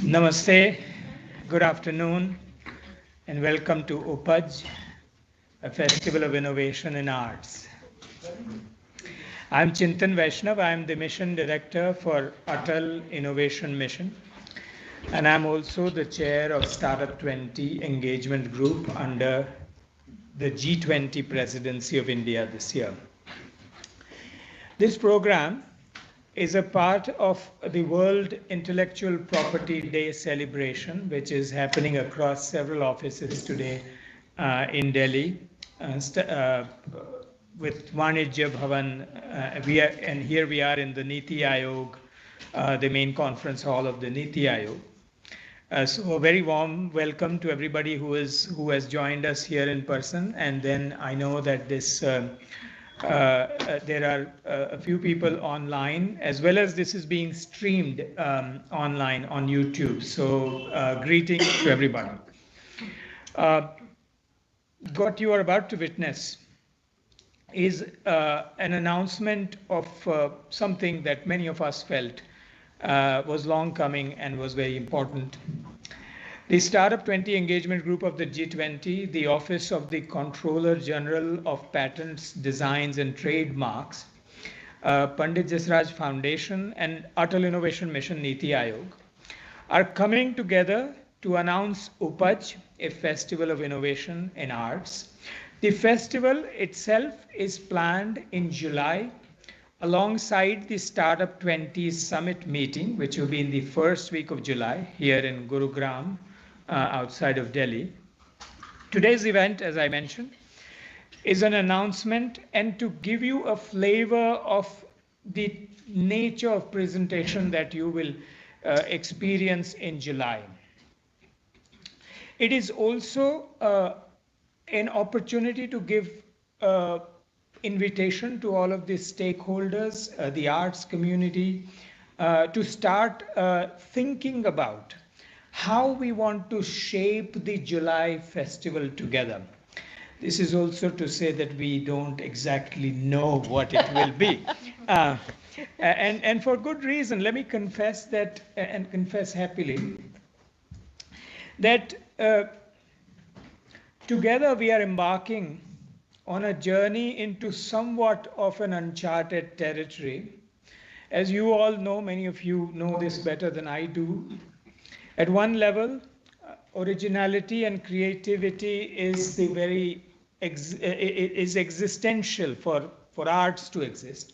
Namaste, good afternoon, and welcome to UPAJ, a festival of innovation in arts. I'm Chintan Vaishnav. I'm the mission director for Atal Innovation Mission, and I'm also the chair of Startup 20 Engagement Group under the G20 presidency of India this year. This program is a part of the World Intellectual Property Day celebration, which is happening across several offices today in Delhi, with Vanijya Bhavan. And here we are in the Niti Aayog, the main conference hall of the Niti Aayog. So a very warm welcome to everybody who has joined us here in person. And then I know that there are a few people online, as well as this is being streamed online on YouTube. So greetings to everybody. What you are about to witness is an announcement of something that many of us felt was long coming and was very important. The Startup 20 Engagement Group of the G20, the Office of the Controller General of Patents, Designs and Trademarks, Pandit Jasraj Foundation, and Atal Innovation Mission Niti Aayog are coming together to announce UPAJ, a festival of innovation in arts. The festival itself is planned in July alongside the Startup 20 Summit meeting, which will be in the first week of July here in Gurugram, outside of Delhi. Today's event, as I mentioned, is an announcement and to give you a flavor of the nature of presentation that you will experience in July. It is also an opportunity to give invitation to all of the stakeholders, the arts community, to start thinking about how we want to shape the July festival together. This is also to say that we don't exactly know what it will be. And for good reason. Let me confess that, and confess happily, that together we are embarking on a journey into somewhat of an uncharted territory. As you all know, many of you know this better than I do. At one level, originality and creativity is is existential for arts to exist.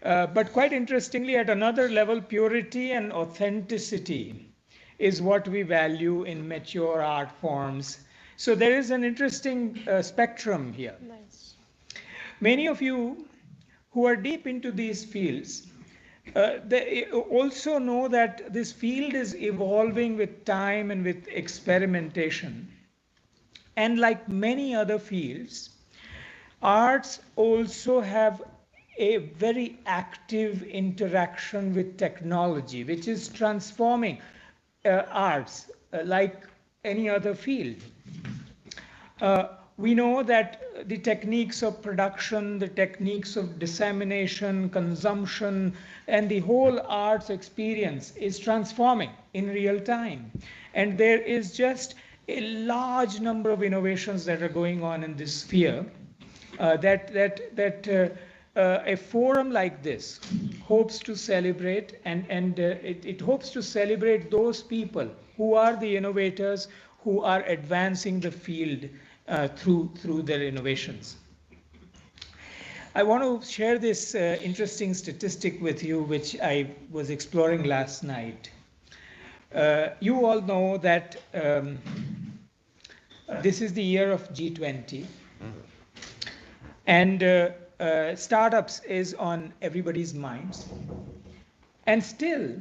But quite interestingly, at another level, purity and authenticity is what we value in mature art forms. So there is an interesting spectrum here. Nice. Many of you who are deep into these fields, they also know that this field is evolving with time and with experimentation. And like many other fields, arts also have a very active interaction with technology, which is transforming arts like any other field. We know that the techniques of production, the techniques of dissemination, consumption, and the whole arts experience is transforming in real time. And there is just a large number of innovations that are going on in this sphere that a forum like this hopes to celebrate, and it hopes to celebrate those people who are the innovators, who are advancing the field through their innovations. I want to share this interesting statistic with you, which I was exploring last night. You all know that this is the year of G20, and startups is on everybody's minds. And still,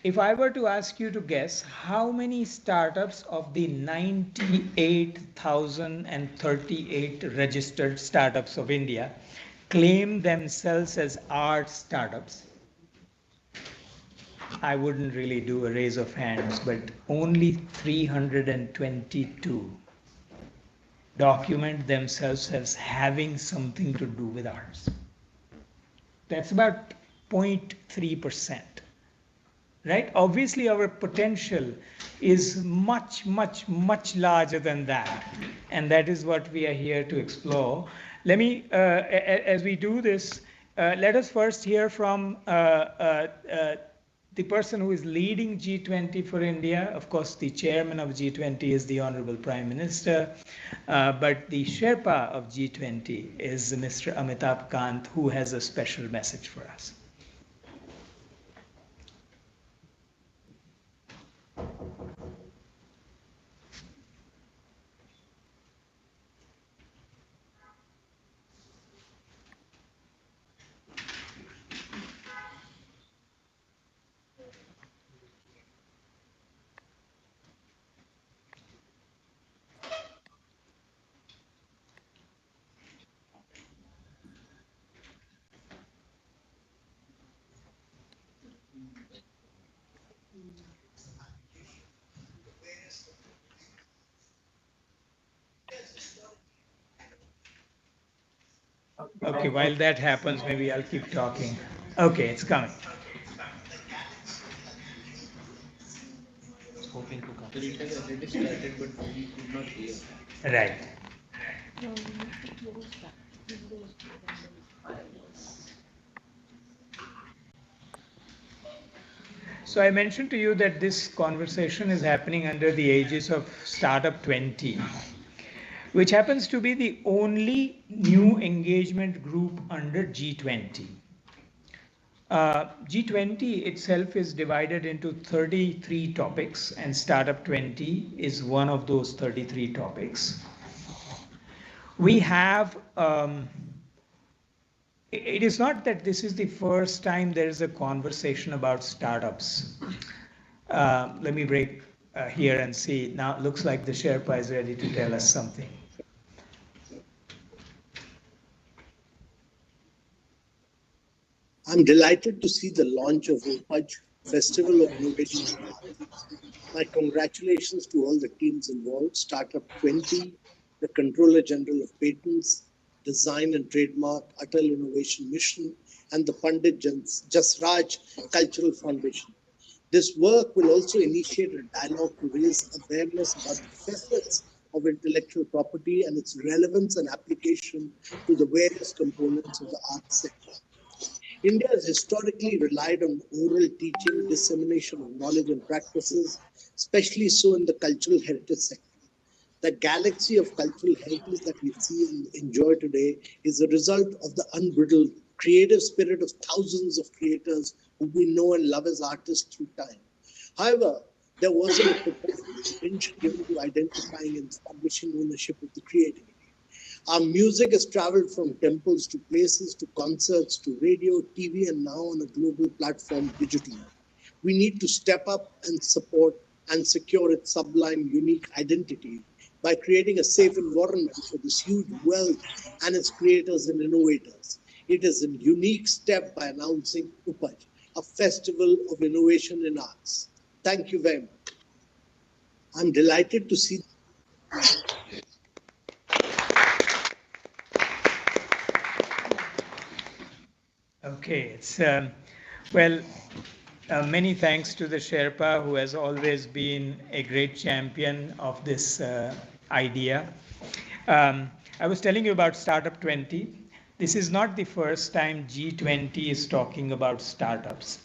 if I were to ask you to guess how many startups of the 98,038 registered startups of India claim themselves as art startups, I wouldn't really do a raise of hands, but only 322 document themselves as having something to do with arts. That's about 0.3%. Right? Obviously, our potential is much, much, much larger than that. And that is what we are here to explore. Let me, as we do this, let us first hear from the person who is leading G20 for India. Of course, the chairman of G20 is the Honorable Prime Minister, but the Sherpa of G20 is Mr. Amitabh Kant, who has a special message for us. Okay, while that happens, maybe I'll keep talking. Okay, it's coming. Hoping to come. The replay has already started, but we could not hear. Right. So I mentioned to you that this conversation is happening under the aegis of Startup 20, which happens to be the only new engagement group under G20. G20 itself is divided into 33 topics, and Startup 20 is one of those 33 topics. We have, it is not that this is the first time there is a conversation about startups. Let me break here and see. Now it looks like the Sherpa is ready to tell us something. I'm delighted to see the launch of UPAJ, Festival of Innovation and Arts. My congratulations to all the teams involved, Startup 20, the Controller General of Patents, Design and Trademark, Atal Innovation Mission, and the Pandit Jasraj Cultural Foundation. This work will also initiate a dialogue to raise awareness about the facets of intellectual property and its relevance and application to the various components of the arts sector. India has historically relied on oral teaching, dissemination of knowledge and practices, especially so in the cultural heritage sector. The galaxy of cultural heritage that we see and enjoy today is a result of the unbridled creative spirit of thousands of creators who we know and love as artists through time. However, there wasn't a proportionate attention given to identifying and establishing ownership of the creativity. Our music has traveled from temples to places, to concerts, to radio, TV, and now on a global platform digitally. We need to step up and support and secure its sublime, unique identity by creating a safe environment for this huge wealth and its creators and innovators. It is a unique step by announcing UPAJ, a festival of innovation in arts. Thank you very much. I'm delighted to see. Okay, it's well, many thanks to the Sherpa, who has always been a great champion of this idea. I was telling you about Startup 20. This is not the first time G20 is talking about startups.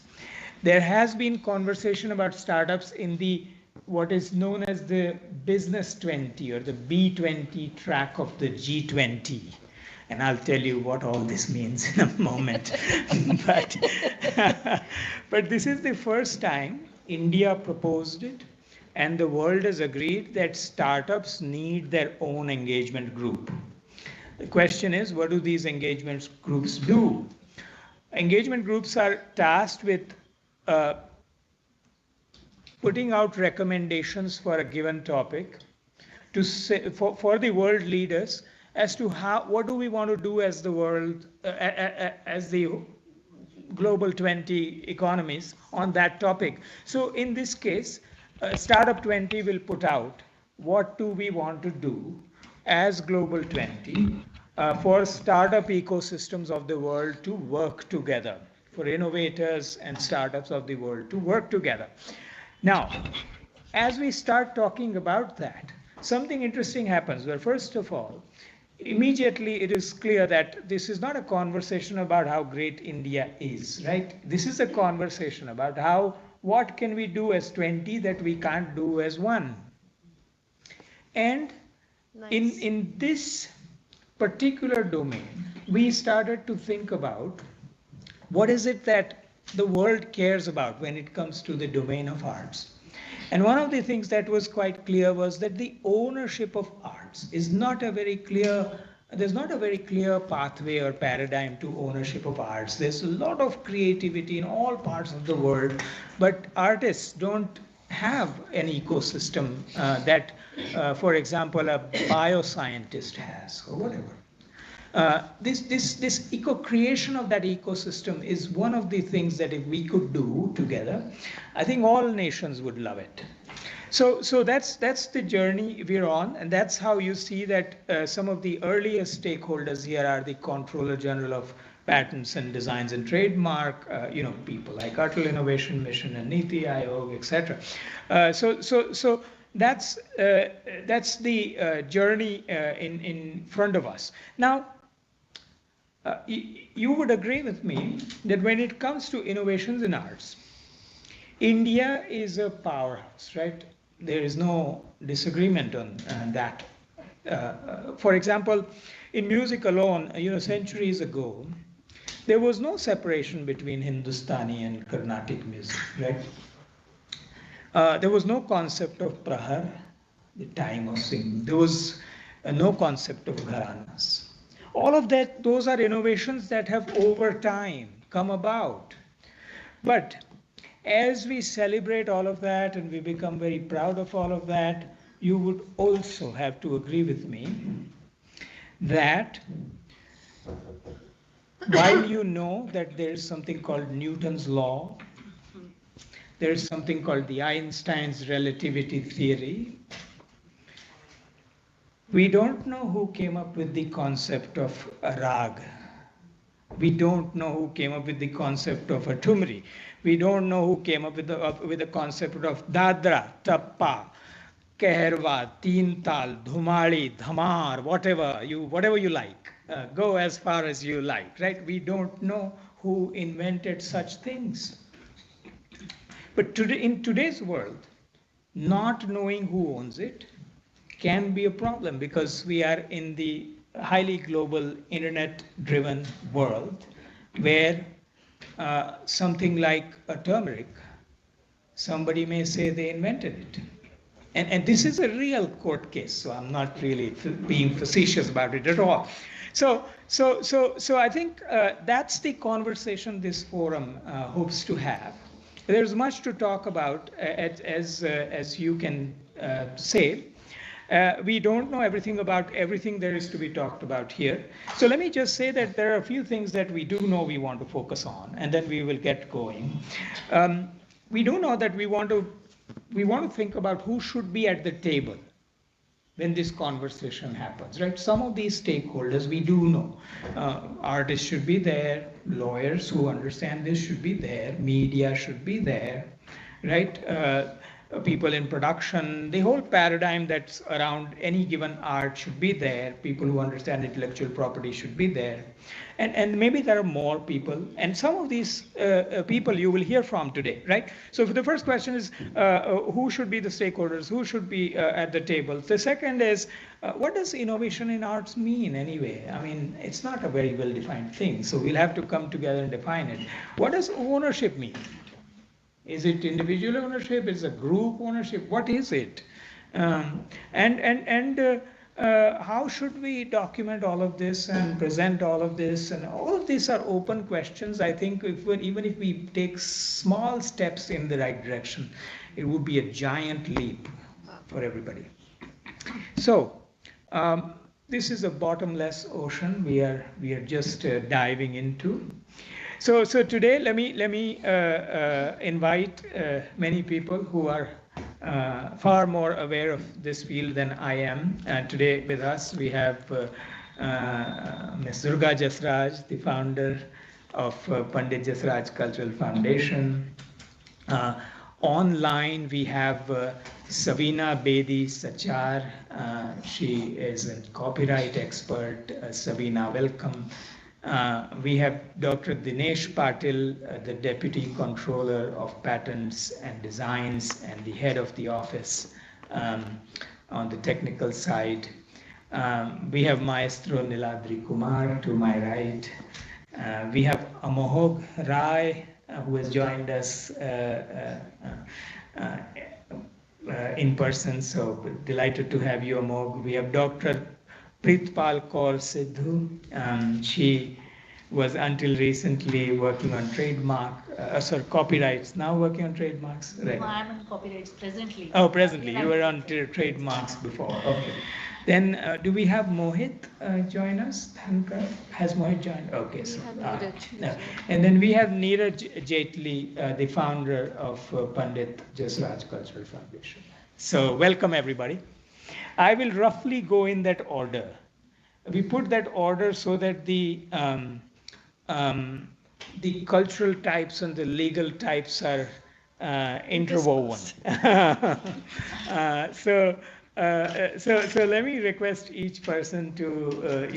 There has been conversation about startups in the what is known as the Business 20 or the B20 track of the G20. And I'll tell you what all this means in a moment. but, but this is the first time India proposed it, and the world has agreed that startups need their own engagement group. The question is, what do these engagement groups do? Engagement groups are tasked with putting out recommendations for a given topic to say, for the world leaders as to what do we want to do as the world, as the global 20 economies on that topic. So in this case, Startup 20 will put out what do we want to do as global 20 for startup ecosystems of the world to work together. for innovators and startups of the world to work together. Now, as we start talking about that, something interesting happens where, first of all, immediately it is clear that this is not a conversation about how great India is, right? This is a conversation about what can we do as 20 that we can't do as one. And in this particular domain, we started to think about what is it that the world cares about when it comes to the domain of arts. And one of the things that was quite clear was that the ownership of arts is not a very clear, there's not a very clear pathway or paradigm to ownership of arts. There's a lot of creativity in all parts of the world, but artists don't have an ecosystem that, for example, a bioscientist has or whatever. This creation of that ecosystem is one of the things that if we could do together, I think all nations would love it. So that's the journey we're on, and that's how you see that some of the earliest stakeholders here are the Comptroller General of Patents and Designs and Trademark, people like Atal Innovation Mission and Niti Aayog, etc. So that's the journey in front of us. Now, you would agree with me that when it comes to innovations in arts, India is a powerhouse, right? There is no disagreement on that. For example, in music alone, centuries ago, there was no separation between Hindustani and Carnatic music, right? There was no concept of prahar, the time of singing. There was no concept of gharanas. All of that, those are innovations that have over time come about. But as we celebrate all of that and we become very proud of all of that, you would also have to agree with me that while you know that there is something called Newton's law, there is something called the Einstein's relativity theory, we don't know who came up with the concept of a rag. We don't know who came up with the concept of a tumri. We don't know who came up with the concept of dadra, tappa, keherwa, teen tal, dhumali, dhamar, whatever you like. Go as far as you like, right? We don't know who invented such things. But today, in today's world, not knowing who owns it can be a problem because we are in the highly global internet-driven world where something like a turmeric, somebody may say they invented it. And this is a real court case, so I'm not really being facetious about it at all. So I think that's the conversation this forum hopes to have. There's much to talk about, as you can say. We don't know everything about everything there is to be talked about here. So let me just say that there are a few things that we do know we want to focus on, and then we will get going. We do know that we want to think about who should be at the table when this conversation happens, right? Some of these stakeholders we do know. Artists should be there, lawyers who understand this should be there, media should be there, right? People in production, the whole paradigm that's around any given art should be there. People who understand intellectual property should be there. And maybe there are more people. And some of these people you will hear from today, right? So the first question is, who should be the stakeholders? Who should be at the table? The second is, what does innovation in arts mean anyway? I mean, it's not a very well-defined thing. So we'll have to come together and define it. What does ownership mean? Is it individual ownership? Is it group ownership? What is it? How should we document all of this and present all of this? And all of these are open questions. I think even if we take small steps in the right direction, it would be a giant leap for everybody. So this is a bottomless ocean we are just diving into. So today, let me invite many people who are far more aware of this field than I am. And today with us, we have Ms. Durga Jasraj, the founder of Pandit Jasraj Cultural Foundation. Online, we have Savina Bedi Sachar. She is a copyright expert. Savina, welcome. We have Dr. Dinesh Patil, the Deputy Controller of Patents and Designs and the head of the office on the technical side. We have Maestro Niladri Kumar to my right. We have Amogh Rai, who has joined us in person, so delighted to have you, Amogh. We have Dr. Pritpal Kaur Sidhu. She was until recently working on copyrights, now working on trademarks. Right. No, I'm on copyrights presently. Oh, presently. You were on trademarks before. Okay. Then do we have Mohit join us? Has Mohit joined? Okay. So, no. And then we have Neeraj Jaitley, the founder of Pandit Jasraj Cultural Foundation. So welcome everybody. I will roughly go in that order. We put that order so that the cultural types and the legal types are interwoven. So let me request each person to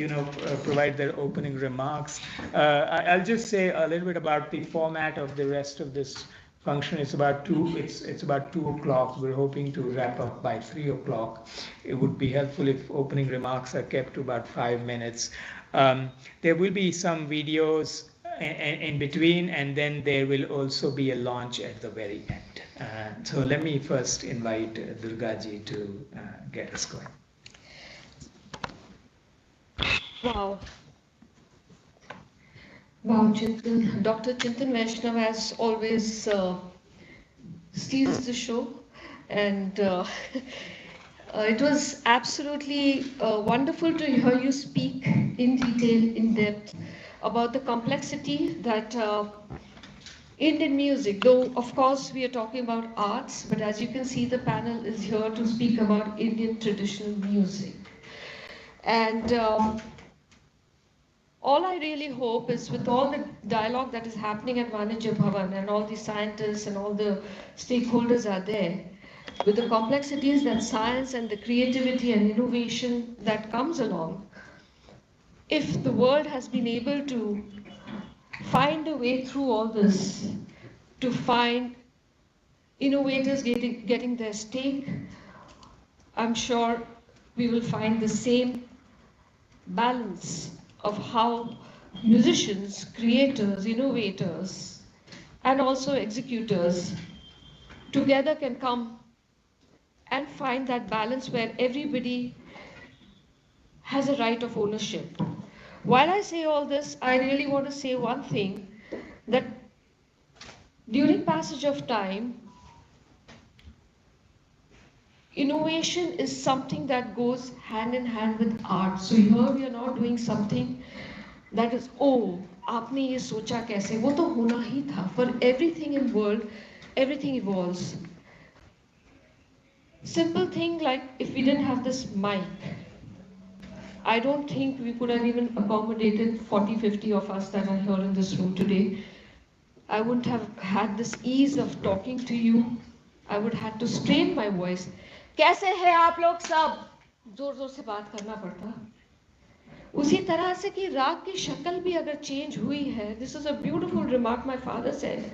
provide their opening remarks. I'll just say a little bit about the format of the rest of this function. It's about 2 o'clock. We're hoping to wrap up by 3 o'clock. It would be helpful if opening remarks are kept to about 5 minutes. There will be some videos in between, and then there will also be a launch at the very end. So let me first invite Durgaji to get us going. Wow. Wow, Chintan. Dr. Chintan Vaishnav as always steals the show, and it was absolutely wonderful to hear you speak in detail, in depth, about the complexity that Indian music, though of course we are talking about arts, but as you can see, the panel is here to speak about Indian traditional music. And all I really hope is, with all the dialogue that is happening at Vanijya Bhavan and all the scientists and all the stakeholders are there, with the complexities that science and the creativity and innovation that comes along, if the world has been able to find a way through all this, to find innovators getting their stake, I'm sure we will find the same balance of how musicians, creators, innovators, and also executors together can come and find that balance where everybody has a right of ownership. While I say all this, I really want to say one thing, that during passage of time, innovation is something that goes hand in hand with art. So here we are not doing something that is, oh, आपने ये सोचा कैसे, वो तो होना ही था. For everything in world, everything evolves. Simple thing like, if we didn't have this mic, I don't think we could have even accommodated 40, 50 of us that are here in this room today. I wouldn't have had this ease of talking to you. I would have to strain my voice. कैसे हैं आप लोग सब? जोर जोर से बात करना पड़ता. उसी तरह से कि राग की शक्ल भी अगर चेंज हुई है. This is a beautiful remark my father said,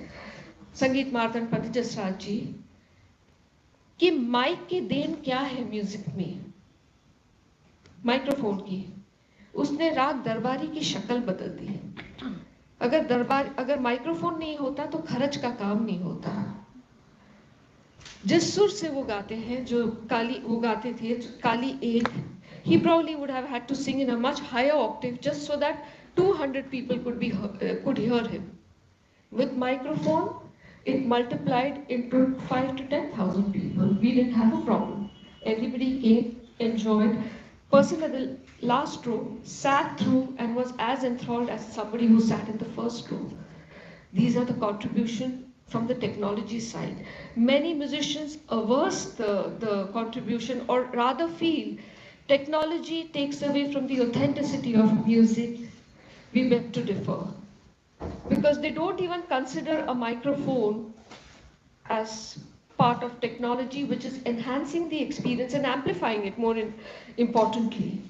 संगीत मार्तंड पंडित जसराज जी, कि माइक की देन क्या है म्यूजिक में, माइक्रोफोन की. उसने राग दरबारी की शक्ल बदल दी. अगर माइक्रोफोन नहीं होता तो खरच का काम नहीं होता. जिस सुर से वो गाते हैं, जो वो गाते थे, काली एक, he probably would have had to sing in a much higher octave just so that 200 people could hear him. With microphone, it multiplied into 5 to 10,000 people. We didn't have a problem. Everybody came, enjoyed. Person at the last row sat through and was as enthralled as somebody who sat in the first row. These are the contribution from the technology side. Many musicians averse the contribution, or rather feel technology takes away from the authenticity of music. We beg to differ. because they don't even consider a microphone as part of technology which is enhancing the experience and amplifying it more importantly.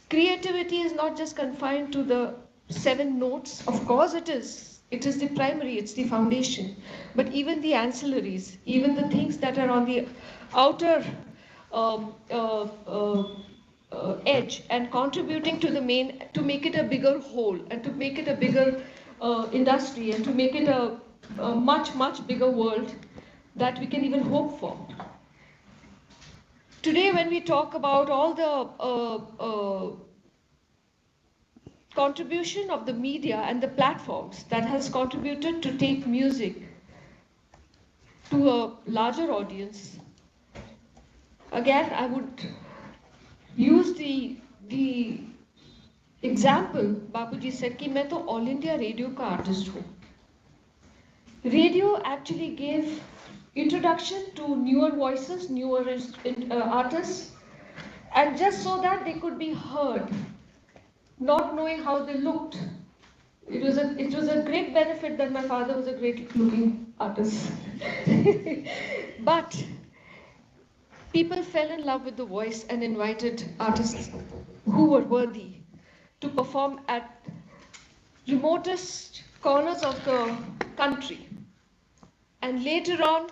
Creativity is not just confined to the 7 notes. Of course it is. It is the primary, it's the foundation. But even the ancillaries, even the things that are on the outer um, uh, uh, edge and contributing to the main, to make it a bigger whole and to make it a bigger industry and to make it a much, much bigger world that we can even hope for. Today, when we talk about all the contribution of the media and the platforms that has contributed to take music to a larger audience, again, I would use the example Babuji said कि मैं तो All India Radio का artist हूँ. Radio actually gave introduction to newer voices, newer artists, and just so that they could be heard, not knowing how they looked. It was a great benefit that my father was a great looking artist. But people fell in love with the voice and invited artists who were worthy to perform at remotest corners of the country. And later on,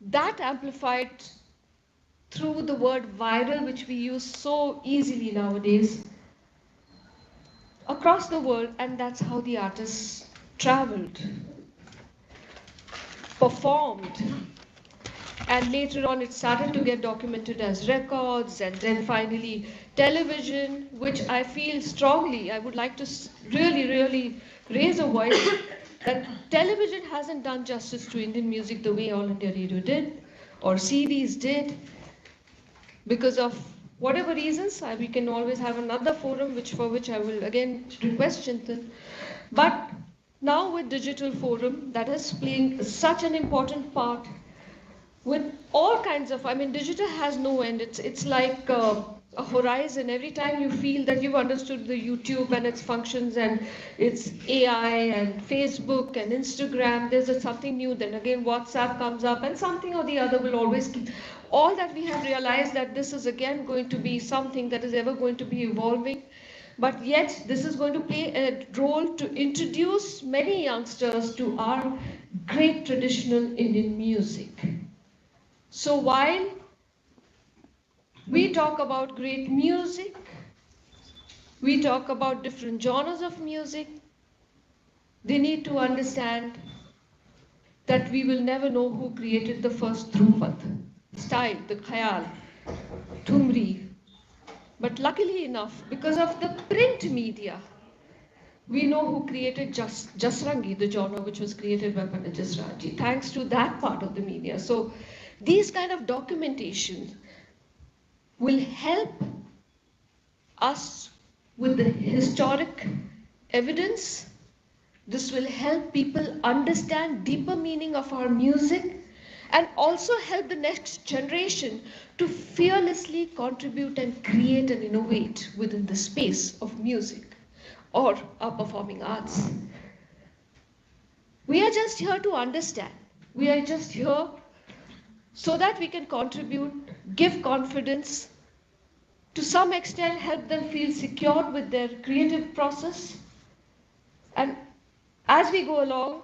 that amplified through the word viral, which we use so easily nowadays, across the world, and that's how the artists traveled, performed, and later on it started to get documented as records, and then finally television, which I feel strongly, I would like to really raise a voice that television hasn't done justice to Indian music the way All India Radio did, or CDs did, because of whatever reasons. We can always have another forum for which I will again request Chintan. But now with digital forum, that is playing such an important part with all kinds of, digital has no end. It's like a horizon. Every time you feel that you've understood the YouTube and its functions and its AI and Facebook and Instagram, there's something new. Then again, WhatsApp comes up and something or the other will always keep. All that we have realized that this is again going to be something that is ever going to be evolving. But yet, this is going to play a role to introduce many youngsters to our great traditional Indian music. So while we talk about great music, we talk about different genres of music, they need to understand that we will never know who created the first Dhruvat style, the Khayal, Thumri. But luckily enough, because of the print media, we know who created Jasrangi, the genre which was created by Pandit Jasraj, thanks to that part of the media. So these kind of documentation will help us with the historic evidence. This will help people understand deeper meaning of our music and also help the next generation to fearlessly contribute and create and innovate within the space of music or our performing arts. We are just here to understand. We are just here so that we can contribute, give confidence, to some extent help them feel secure with their creative process. And as we go along,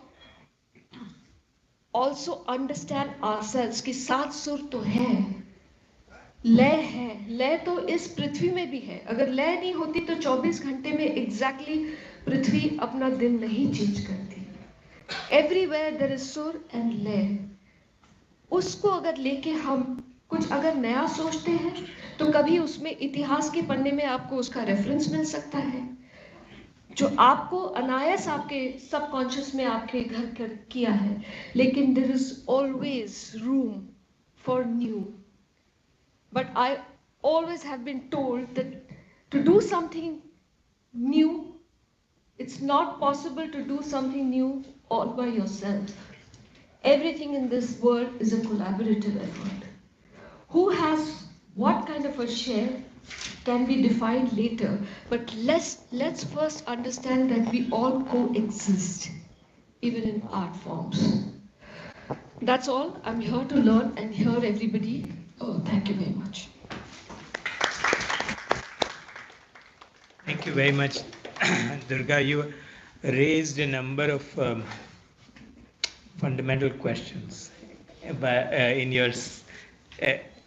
also understand ourselves कि सात सुर तो है, लय है, लय तो इस पृथ्वी में भी है. अगर लय नहीं होती तो 24 घंटे में exactly पृथ्वी अपना दिन नहीं चेंज करती. Everywhere there is सुर and लय. उसको अगर लेके हम कुछ अगर नया सोचते हैं तो कभी उसमें इतिहास के पन्ने में आपको उसका रेफरेंस मिल सकता है जो आपको अनायास आपके सबकॉन्शियस में आपके घर किया है. लेकिन there is always room for new. But I always have been told that to do something new, it's not possible to do something new all by yourself. Everything in this world is a collaborative effort. Who has what kind of a share can be defined later, but let's first understand that we all coexist, even in art forms. That's all. I'm here to learn and hear everybody. Oh, thank you very much. Thank you very much, Durga. You raised a number of fundamental questions in your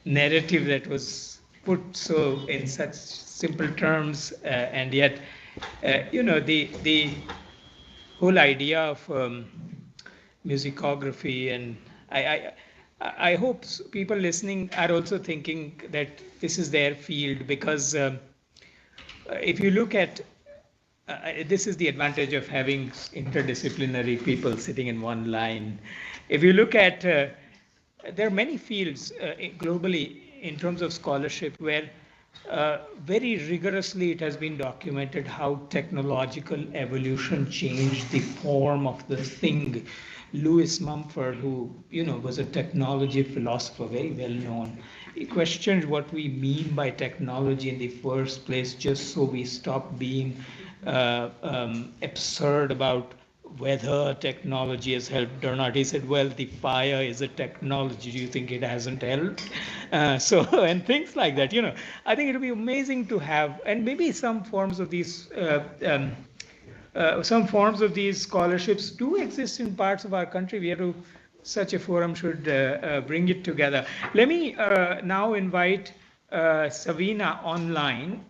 narrative that was put so in such simple terms, and yet, the whole idea of musicography, and I hope people listening are also thinking that this is their field, because if you look at this is the advantage of having interdisciplinary people sitting in one line. If you look at, there are many fields globally in terms of scholarship where very rigorously it has been documented how technological evolution changed the form of the thing. Lewis Mumford, who was a technology philosopher, very well known, he questioned what we mean by technology in the first place, just so we stop being absurd about whether technology has helped or not. He said, well, the fire is a technology. Do you think it hasn't helped? And things like that. I think it would be amazing to have, and maybe some forms of these scholarships do exist in parts of our country. We have to, such a forum should bring it together. Let me now invite Savina online.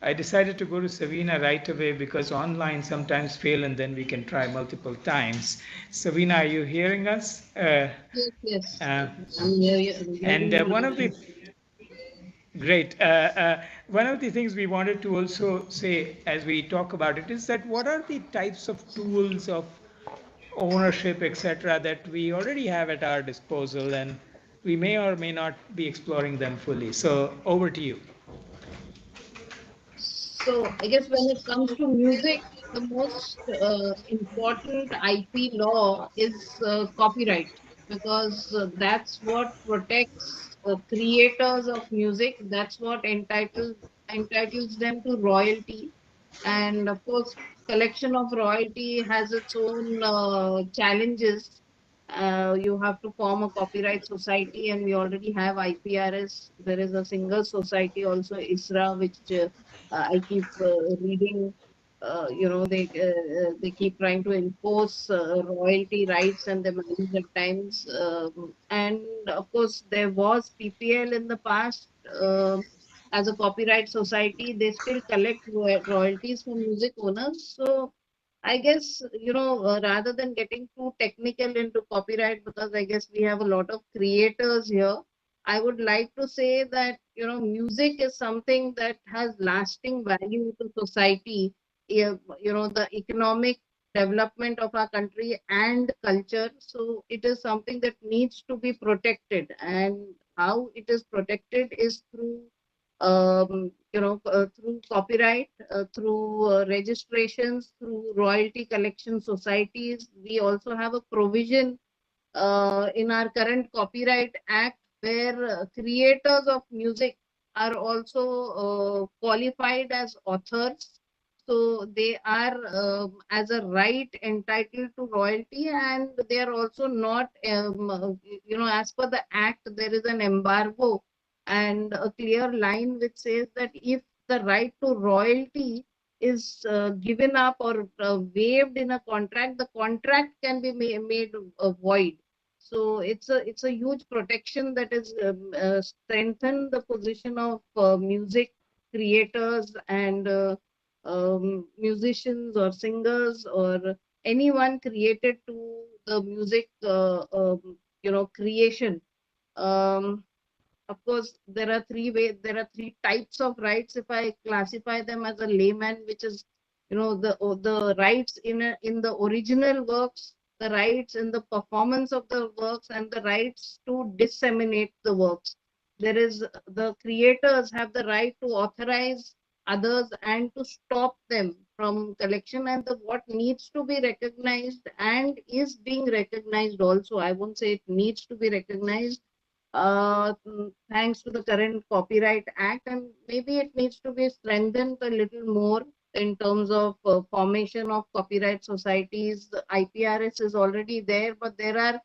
I decided to go to Savina right away because online sometimes fail and then we can try multiple times. Savina, are you hearing us? Yes, yes. Uh, I'm and hearing you one loud of the and Great. One of the things we wanted to also say as we talk about it is that what are the types of tools of ownership, etc., that we already have at our disposal, and we may or may not be exploring them fully. So over to you. So I guess when it comes to music, the most important IP law is copyright because that's what protects creators of music. That's what entitles them to royalty. And of course, collection of royalty has its own challenges. You have to form a copyright society, and we already have IPRS. There is a single society also, ISRA, which I keep reading. They keep trying to enforce royalty rights, and they manage at times. And of course, there was PPL in the past. As a copyright society, they still collect royalties from music owners. So I guess, rather than getting too technical into copyright, because I guess we have a lot of creators here, I would like to say that, music is something that has lasting value to society. The economic development of our country and culture. So it is something that needs to be protected. And how it is protected is through through copyright, through registrations, through royalty collection societies. We also have a provision in our current Copyright Act where creators of music are also qualified as authors. So they are, as a right, entitled to royalty, and they are also not, as per the act, there is an embargo and a clear line which says that if the right to royalty is given up or waived in a contract, the contract can be made void. So it's a huge protection that is strengthened the position of music creators and musicians or singers or anyone created to the music creation. Um, of course, there are three types of rights. If I classify them as a layman, which is, the rights in the original works, the rights in the performance of the works, and the rights to disseminate the works. There is the creators have the right to authorize others and to stop them from collection, and what needs to be recognized and is being recognized also. I won't say it needs to be recognized, thanks to the current Copyright Act, and maybe it needs to be strengthened a little more in terms of formation of copyright societies. The IPRS is already there, but there are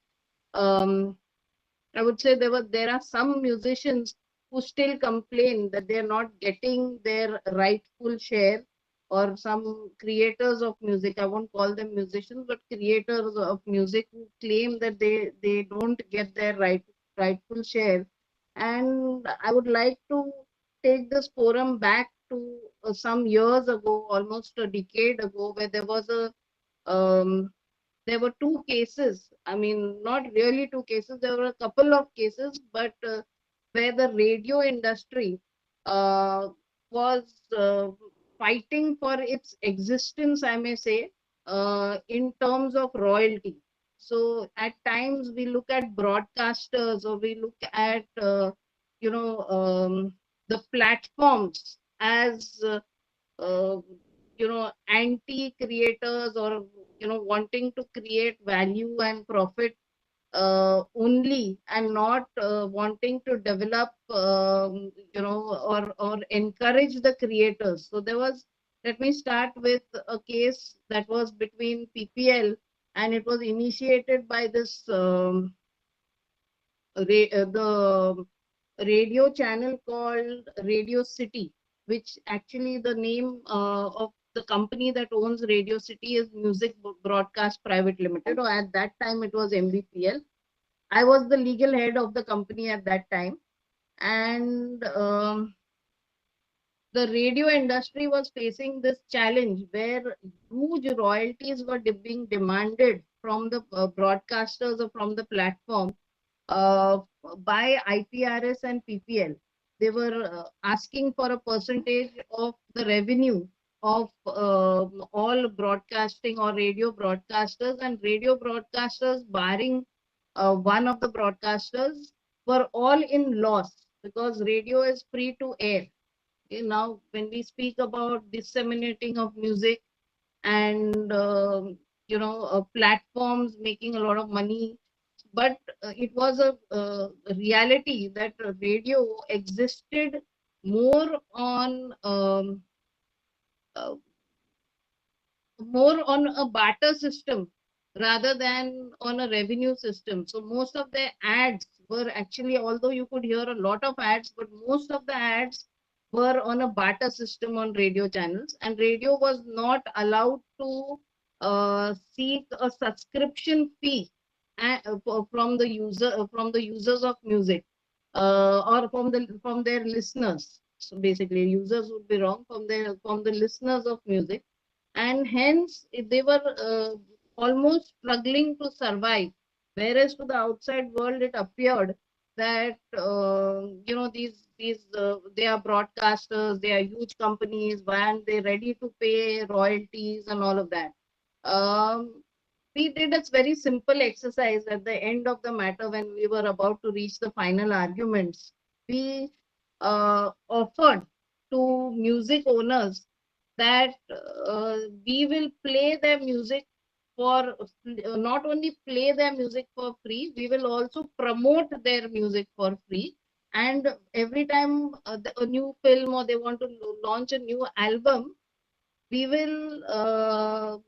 I would say there are some musicians who still complain that they are not getting their rightful share, or some creators of music. I won't call them musicians, but creators of music who claim that they don't get their rightful share. And I would like to take this forum back to some years ago, almost a decade ago, where um, there were two cases. I mean, not really two cases, there were a couple of cases, but where the radio industry uh, was fighting for its existence, I may say, in terms of royalty. So at times we look at broadcasters, or we look at, the platforms as uh, anti creators, or wanting to create value and profit only, and not wanting to develop, or encourage the creators. So there was, let me start with a case that was between PPL, and it was initiated by this the radio channel called Radio City, which actually the name of the company that owns Radio City is Music Broadcast Private Limited, or at that time it was MBPL. I was the legal head of the company at that time, and the radio industry was facing this challenge where huge royalties were being demanded from the broadcasters or from the platform uh, by IPRS and PPL. They were asking for a percentage of the revenue of all broadcasting or radio broadcasters, and radio broadcasters, barring one of the broadcasters, were all in loss because radio is free to air. Okay, now, when we speak about disseminating of music, and platforms making a lot of money, but it was a reality that radio existed more on uh, more on a barter system rather than on a revenue system. So most of the ads were actually, although you could hear a lot of ads, but most of the ads were on a barter system on radio channels, and radio was not allowed to seek a subscription fee from the from the users of music, or from their listeners. So basically, users would be wrong, from the listeners of music, and hence they were almost struggling to survive. Whereas to the outside world, it appeared that these they are broadcasters, they are huge companies, and they're ready to pay royalties and all of that. We did a very simple exercise at the end of the matter when we were about to reach the final arguments. We offered to music owners that we will play their music for not only play their music for free, we will also promote their music for free. And every time a new film, or they want to launch a new album, we will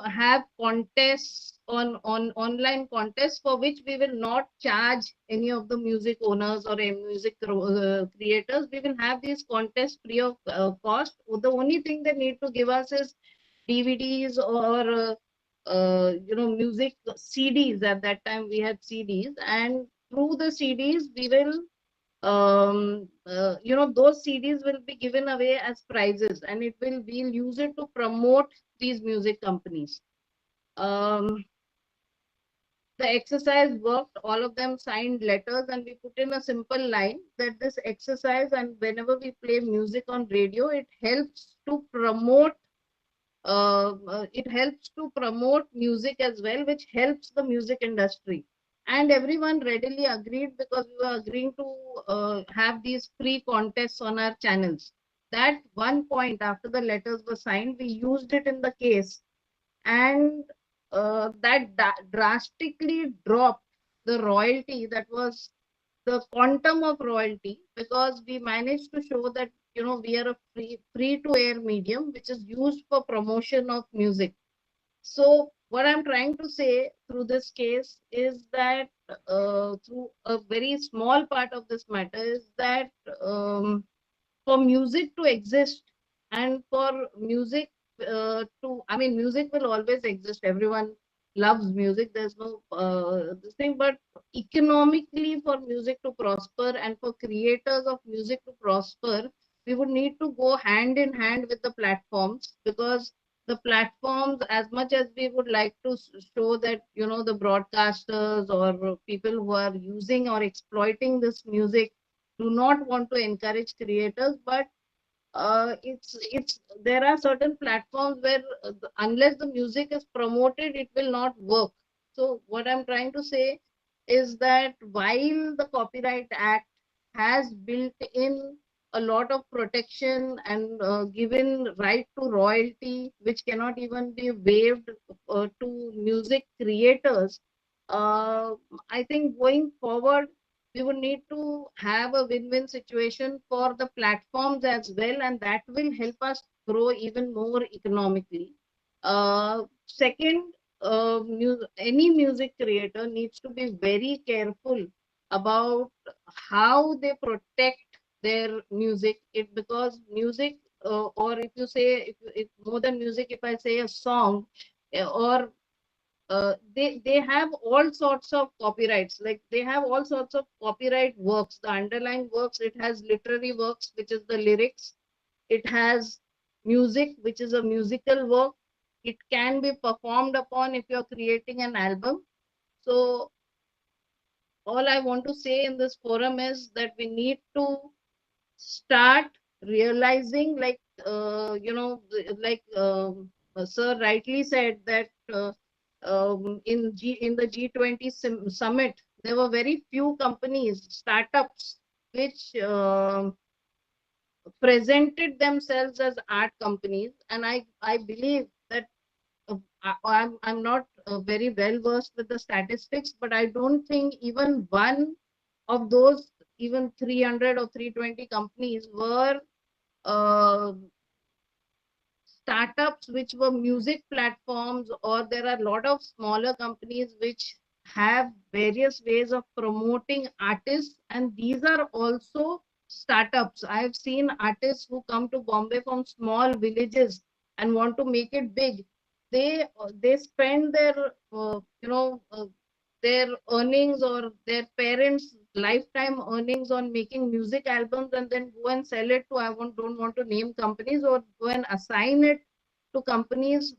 have contests on online contests, for which we will not charge any of the music owners or music creators. We will have these contests free of cost. The only thing they need to give us is DVDs, or music CDs. At that time we had CDs, and through the CDs we will those CDs will be given away as prizes, and we'll use it to promote these music companies. um, the exercise worked. All of them signed letters, and we put in a simple line that this exercise, and whenever we play music on radio, it helps to promote music as well, which helps the music industry. And everyone readily agreed, because we were agreeing to have these free contests on our channels. That one point, after the letters were signed, we used it in the case, and that drastically dropped the royalty that was the quantum of royalty, because we managed to show that, we are a free to air medium which is used for promotion of music. So what I'm trying to say through this case is that through a very small part of this matter is that for music to exist and for music music will always exist. Everyone loves music. There's no this thing, but economically for music to prosper and for creators of music to prosper, we would need to go hand in hand with the platforms, because the platforms, as much as we would like to show that, the broadcasters or people who are using or exploiting this music do not want to encourage creators, but it's there are certain platforms where unless the music is promoted, it will not work. So what I'm trying to say is that while the Copyright Act has built in a lot of protection and given right to royalty, which cannot even be waived to music creators, uh, I think going forward we would need to have a win-win situation for the platforms as well, and that will help us grow even more economically. Second, any music creator needs to be very careful about how they protect their music. Because music, or if you say, if more than music, if I say a song, or they have all sorts of copyrights, like they have all sorts of copyright works, the underlying works. It has literary works, which is the lyrics. It has music, which is a musical work. It can be performed upon if you're creating an album. So all I want to say in this forum is that we need to start realizing, like like sir rightly said, that in the G20 summit, there were very few companies, startups, which presented themselves as art companies. And I believe that I'm not very well versed with the statistics, but I don't think even one of those, even 300 or 320 companies were uh, startups which were music platforms, or there are a lot of smaller companies which have various ways of promoting artists, and these are also startups. I have seen artists who come to Bombay from small villages and want to make it big. They spend their their earnings or their parents lifetime earnings on making music albums, and then go and sell it to, don't want to name companies, or go and assign it to companies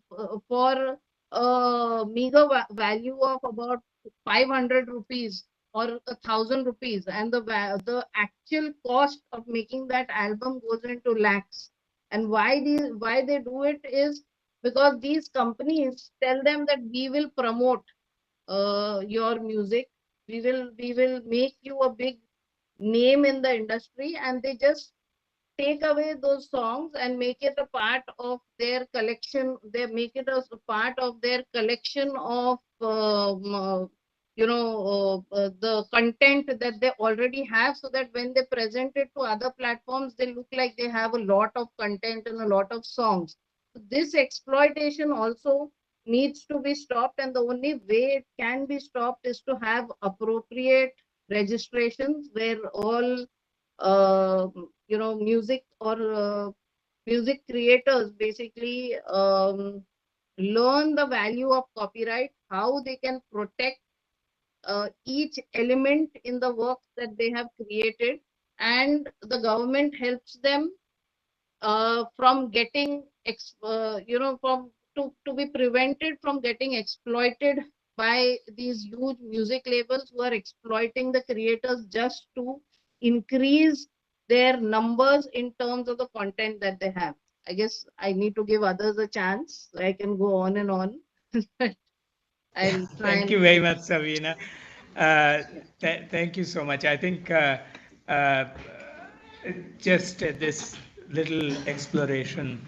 for a meager value of about 500 rupees or 1,000 rupees, and the actual cost of making that album goes into lakhs. And why they do it is because these companies tell them that we will promote your music, we will make you a big name in the industry, and they just take away those songs and make it a part of their collection. They make it as a part of their collection of the content that they already have, so that when they present it to other platforms, they look like they have a lot of content and a lot of songs. This exploitation also needs to be stopped, and the only way it can be stopped is to have appropriate registrations where all uh, music or music creators basically learn the value of copyright, how they can protect each element in the work that they have created, and the government helps them from getting from to be prevented from getting exploited by these huge music labels who are exploiting the creators just to increase their numbers in terms of the content that they have. I guess I need to give others a chance. I can go on and on. I'll try Thank and you very much, Savina. Thank you so much. I think uh, just this little exploration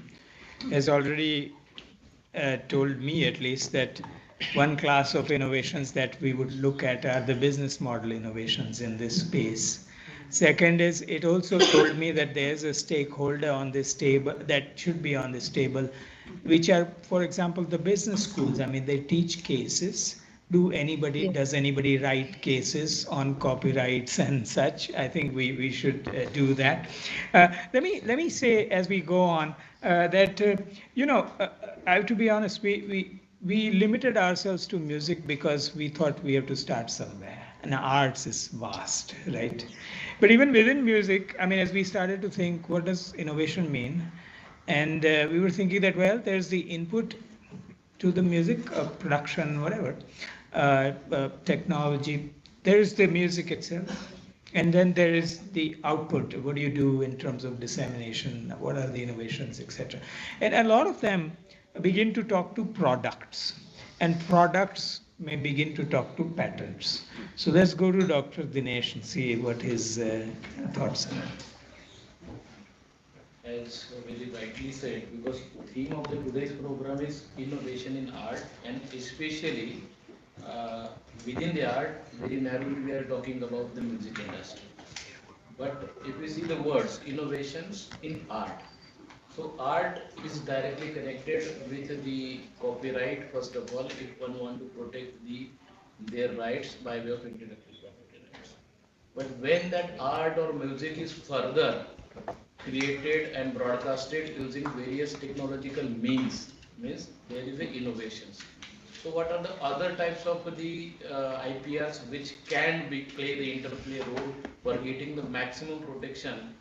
has already told me, at least, that one class of innovations that we would look at are the business model innovations in this space. Second is, it also told me that there's a stakeholder on this table that should be on this table, which are, for example, the business schools. I mean, they teach cases. Yes. Does anybody write cases on copyrights and such? I think we should do that. Let me say as we go on that I have to be honest. We limited ourselves to music because we thought we have to start somewhere, and arts is vast, right? But even within music, I mean, as we started to think, what does innovation mean? And we were thinking that, well, there's the input to the music production, whatever, technology. There is the music itself, and then there is the output. What do you do in terms of dissemination? What are the innovations, etc.? And a lot of them begin to talk to products, and products may begin to talk to patents. So let's go to Dr. Dinesh and see what his thoughts are. As very rightly said, because theme of the today's program is innovation in art, and especially uh, within the art, very narrowly we are talking about the music industry. But if we see the words innovations in art, so art is directly connected with the copyright. First of all, if one want to protect their rights by way of intellectual property rights. But when that art or music is further created and broadcasted using various technological means there is a innovations. So what are the other types of the IPRs which can be play the interplay role for getting the maximum protection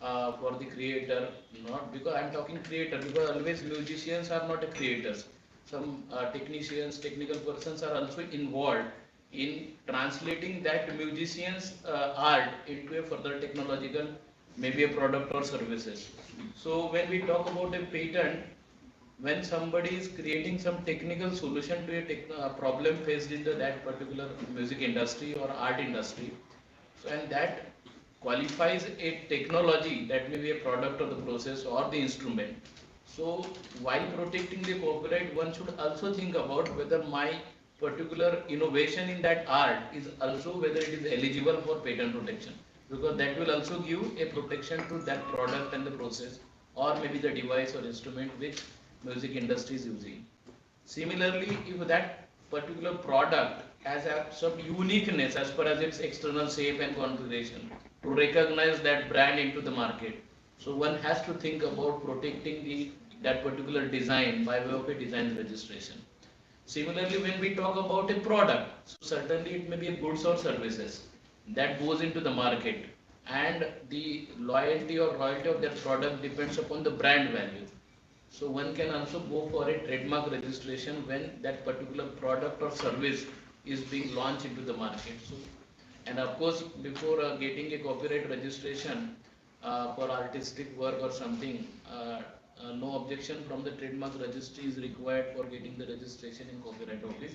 for the creator? Not because I'm talking creator, because always musicians are not a creators. Some technicians, technical persons are also involved in translating that musician's art into a further technological, maybe a product or services. So when we talk about a patent, when somebody is creating some technical solution to a problem faced in that particular music industry or art industry, so and that qualifies a technology, that may be a product or the process or the instrument. So while protecting the copyright, one should also think about whether my particular innovation in that art is also whether it is eligible for patent protection, because that will also give a protection to that product and the process, or maybe the device or instrument which music industry is using. Similarly, if that particular product has some uniqueness as far as its external shape and configuration to recognize that brand into the market, so one has to think about protecting that particular design by way of a design registration. Similarly, when we talk about a product, so certainly it may be a goods or services that goes into the market, and the loyalty or royalty of that product depends upon the brand value. So one can also go for a trademark registration when that particular product or service is being launched into the market. So, and of course, before getting a copyright registration for artistic work or something, no objection from the trademark registry is required for getting the registration in copyright office.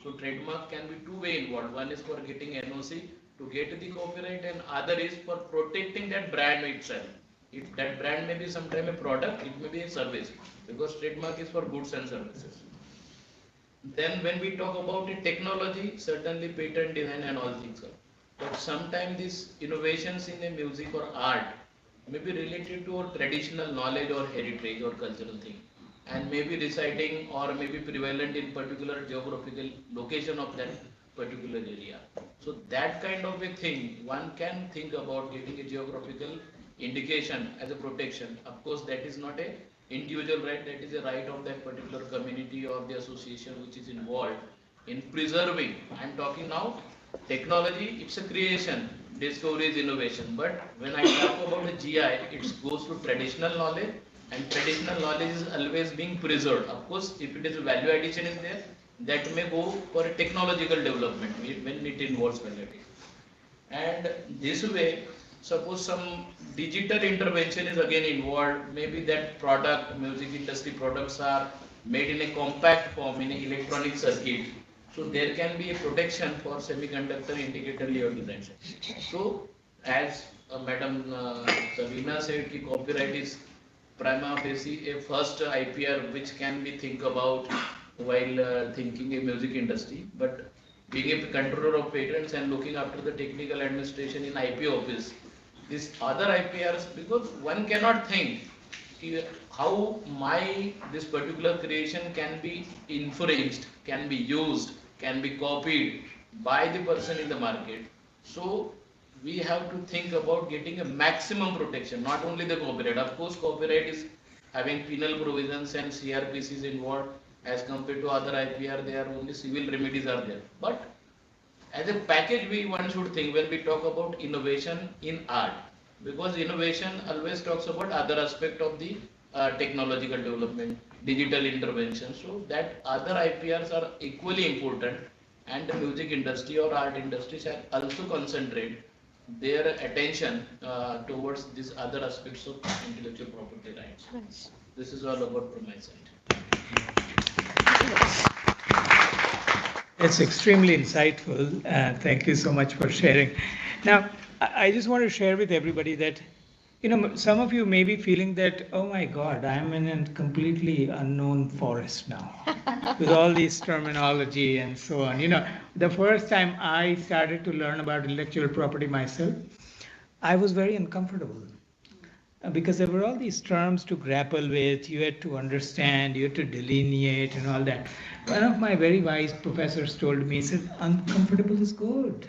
So trademark can be two-way involved. One is for getting NOC to get the copyright, and other is for protecting that brand itself. That brand may be sometime a product, it may be a service, because trademark is for goods and services. Then when we talk about the technology, certainly patent design and all things are. But sometimes these innovations in a music or art may be related to a traditional knowledge or heritage or cultural thing, and maybe reciting or maybe prevalent in particular geographical location of that particular area. So that kind of a thing, one can think about getting a geographical indication as a protection. Of course, that is not a individual right, that is a right of that particular community or the association which is involved in preserving. I'm talking now technology, it's a creation, discovery is innovation. But when I talk about the GI, it goes to traditional knowledge, and traditional knowledge is always being preserved. Of course, if it is a value addition is there, that may go for a technological development when it involves value addition. And this way, suppose some digital intervention is again involved, maybe that product, music industry products are made in a compact form in an electronic circuit. So there can be a protection for semiconductor indicator layer design. So as Madam Sabina said, ki copyright is prima facie a first IPR which can be think about while thinking a music industry, but being a controller of patents and looking after the technical administration in IP office, these other IPRs, because one cannot think how my this particular creation can be infringed, can be used, can be copied by the person in the market. So we have to think about getting a maximum protection, not only the copyright. Of course, copyright is having penal provisions and CRPCs involved as compared to other IPR. There are only civil remedies are there. But as a package, we one should think when we talk about innovation in art, because innovation always talks about other aspect of the technological development, digital intervention. So that other IPRs are equally important, and the music industry or art industry shall also concentrate their attention towards these other aspects of intellectual property rights. Nice. This is all about from my side. It's extremely insightful. Thank you so much for sharing. Now, I just want to share with everybody that, some of you may be feeling that, oh my God, I'm in a completely unknown forest now with all these terminology and so on. The first time I started to learn about intellectual property myself, I was very uncomfortable because there were all these terms to grapple with, you had to understand, you had to delineate and all that. One of my very wise professors told me, he said, uncomfortable is good.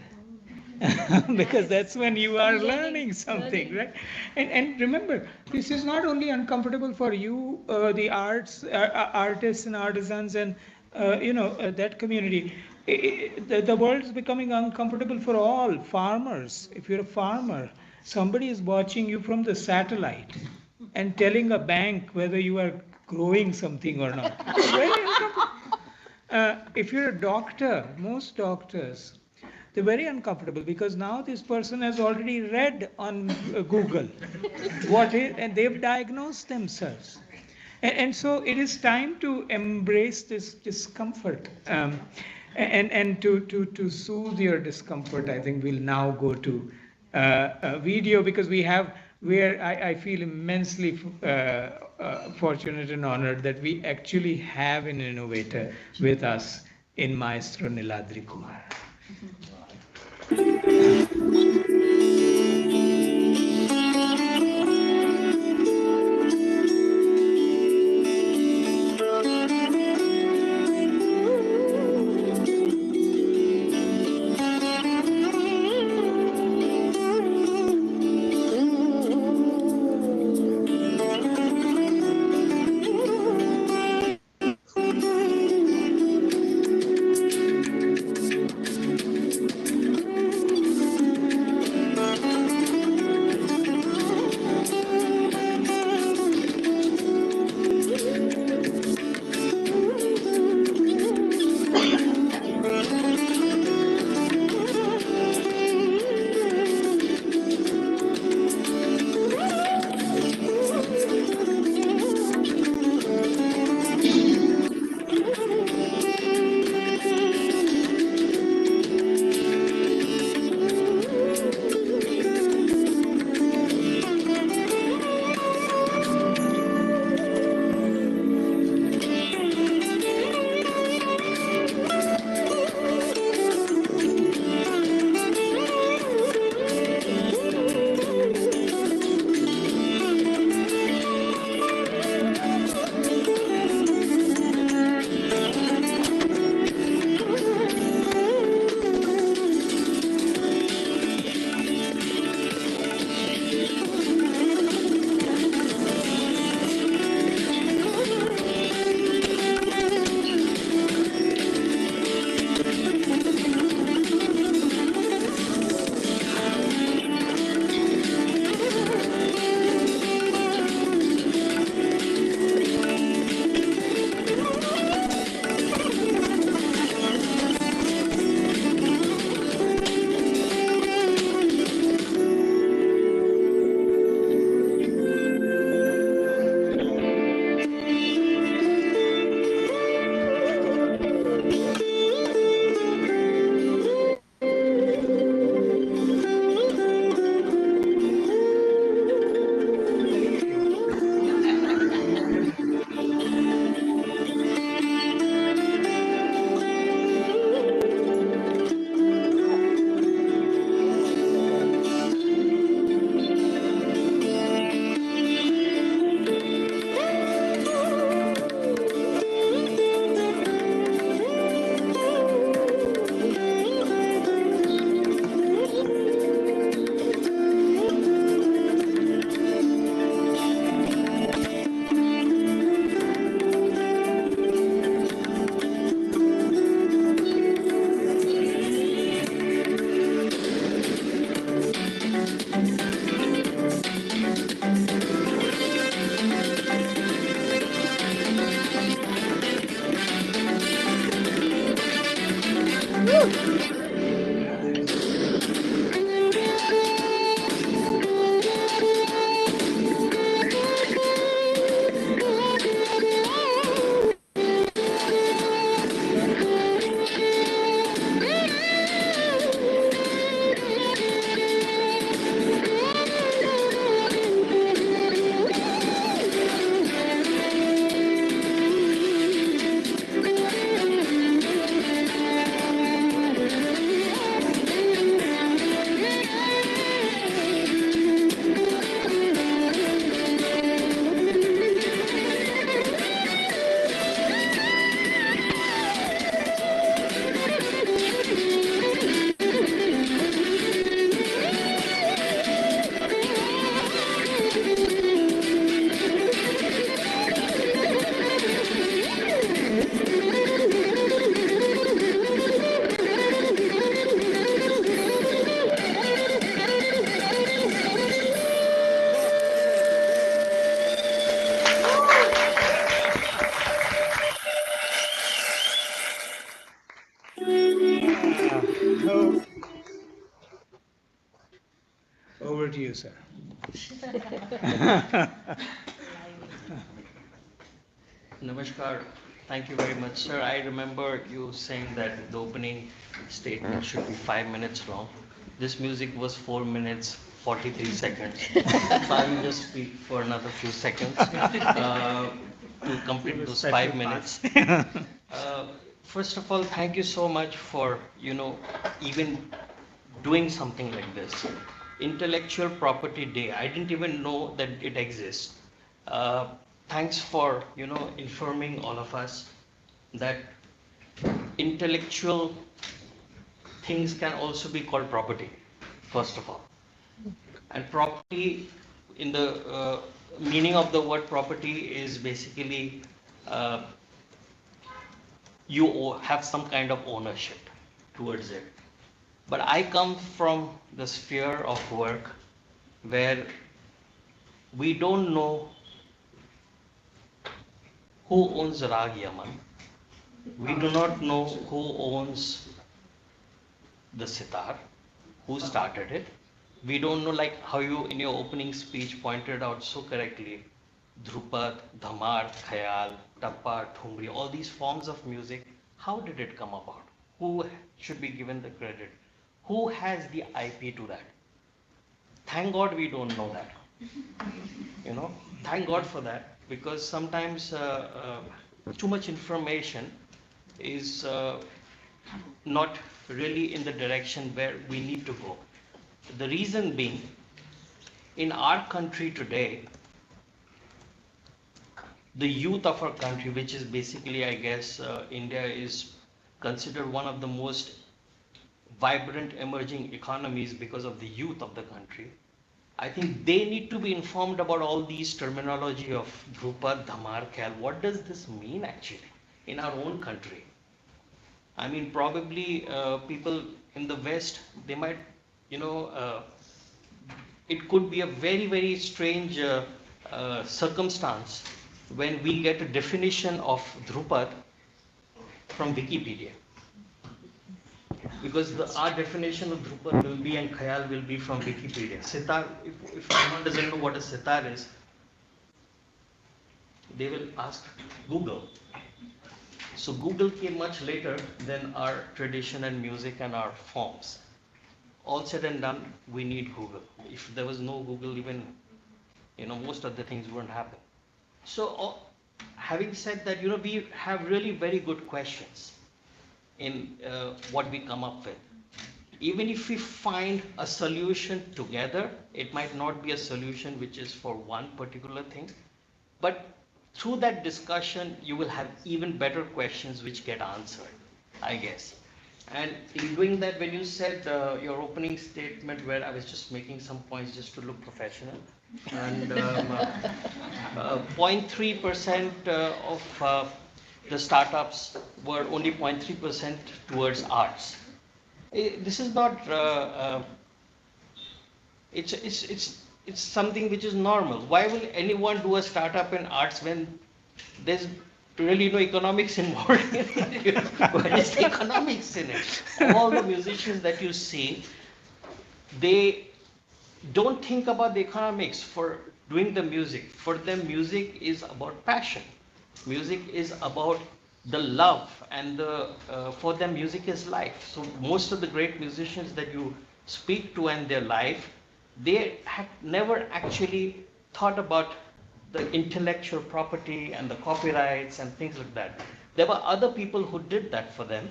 Because that's when you are learning something, right? And remember, this is not only uncomfortable for you, the artists and artisans and that community. The world is becoming uncomfortable for all farmers. If you're a farmer, somebody is watching you from the satellite and telling a bank whether you are growing something or not. It's very uncomfortable. If you're a doctor, most doctors, they're very uncomfortable because now this person has already read on Google and they've diagnosed themselves. And so it is time to embrace this discomfort. And to soothe your discomfort, I think we'll now go to a video because where I feel immensely fortunate and honored that we actually have an innovator with us in Maestro Niladri Kumar. you, sir. Namaskar. Thank you very much, sir. I remember you saying that the opening statement should be 5 minutes long. This music was 4 minutes, 43 seconds. So I will just speak for another few seconds to complete those 5 minutes. First of all, thank you so much for, even doing something like this. Intellectual Property Day. I didn't even know that it exists. Uh, Thanks for, informing all of us that intellectual things can also be called property, first of all. And property, in the meaning of the word property, is basically uh, you have some kind of ownership towards it. But I come from the sphere of work where we don't know who owns Rag Yaman. We do not know who owns the sitar, who started it. We don't know, like how you in your opening speech pointed out so correctly, Dhrupad, Dhamar, Khayal, Tappa, Thumri, all these forms of music, how did it come about? Who should be given the credit? Who has the IP to that? Thank God we don't know that. Thank God for that, because sometimes too much information is not really in the direction where we need to go. The reason being, in our country today, the youth of our country, which is basically, I guess, India is considered one of the most vibrant emerging economies because of the youth of the country. I think they need to be informed about all these terminology of Drupad, Dhamar, Khayal. What does this mean actually in our own country? I mean, probably people in the West, they might, it could be a very, very strange circumstance when we get a definition of Drupad from Wikipedia. Because our definition of Drupad will be and Khayal will be from Wikipedia. Sitar, if someone doesn't know what a sitar is, they will ask Google. So Google came much later than our tradition and music and our forms. All said and done, we need Google. If there was no Google, even most of the things wouldn't happen. So having said that, we have really very good questions in what we come up with. Even if we find a solution together, it might not be a solution which is for one particular thing, but through that discussion, you will have even better questions which get answered, I guess. And in doing that, when you said your opening statement, where I was just making some points just to look professional, and 0.3% of the startups were only 0.3% towards arts. This is not. It's something which is normal. Why will anyone do a startup in arts when there's really no economics involved? What is the economics in it? All the musicians that you see, they don't think about the economics for doing the music. For them, music is about passion. Music is about the love, and for them, music is life. So most of the great musicians that you speak to and their life, they have never actually thought about the intellectual property and the copyrights and things like that. There were other people who did that for them.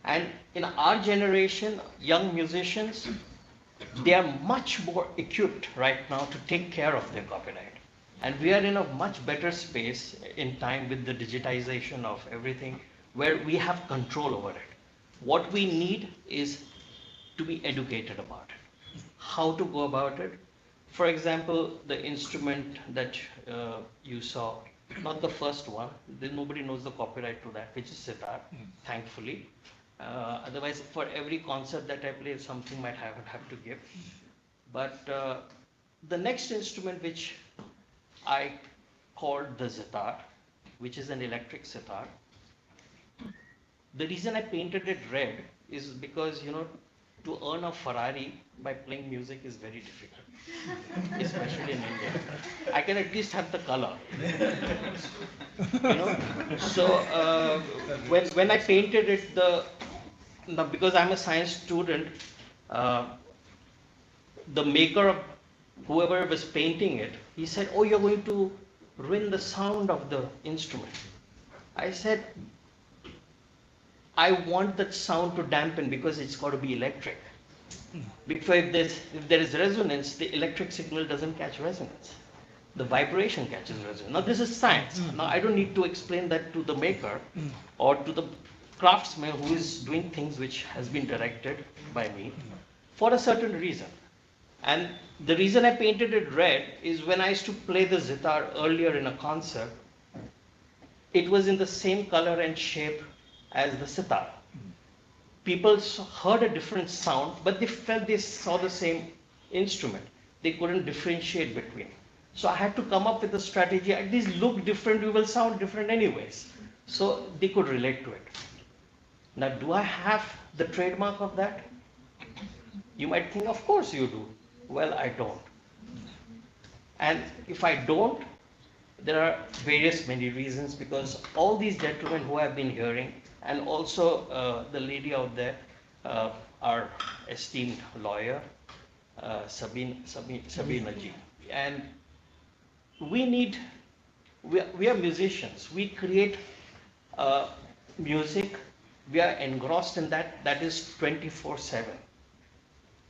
And in our generation, young musicians, they are much more equipped right now to take care of their copyright. And we are in a much better space in time with the digitization of everything, where we have control over it. What we need is to be educated about it, how to go about it. For example, the instrument that you saw, not the first one, nobody knows the copyright to that, which is sitar, thankfully. Otherwise, for every concert that I play, something might have to give. But the next instrument which I called the sitar, which is an electric sitar. The reason I painted it red is because, to earn a Ferrari by playing music is very difficult, especially in India. I can at least have the color, you know. So when I painted it, now because I'm a science student, uh, the maker of whoever was painting it, he said, "Oh, you're going to ruin the sound of the instrument." I said, I want that sound to dampen because it's got to be electric. Because if there is resonance, the electric signal doesn't catch resonance. The vibration catches resonance. Now this is science. Now I don't need to explain that to the maker or to the craftsman who is doing things which has been directed by me for a certain reason. And the reason I painted it red is when I used to play the sitar earlier in a concert, it was in the same color and shape as the sitar. People heard a different sound, but they felt they saw the same instrument. They couldn't differentiate between. So I had to come up with a strategy. At least look different, we will sound different anyways. So they could relate to it. Now, do I have the trademark of that? You might think, of course you do. Well, I don't. And if I don't, there are various many reasons, because all these gentlemen who have been hearing, and also the lady out there, our esteemed lawyer, Sabine Najib. And we are musicians. We create music. We are engrossed in that. That is 24/7.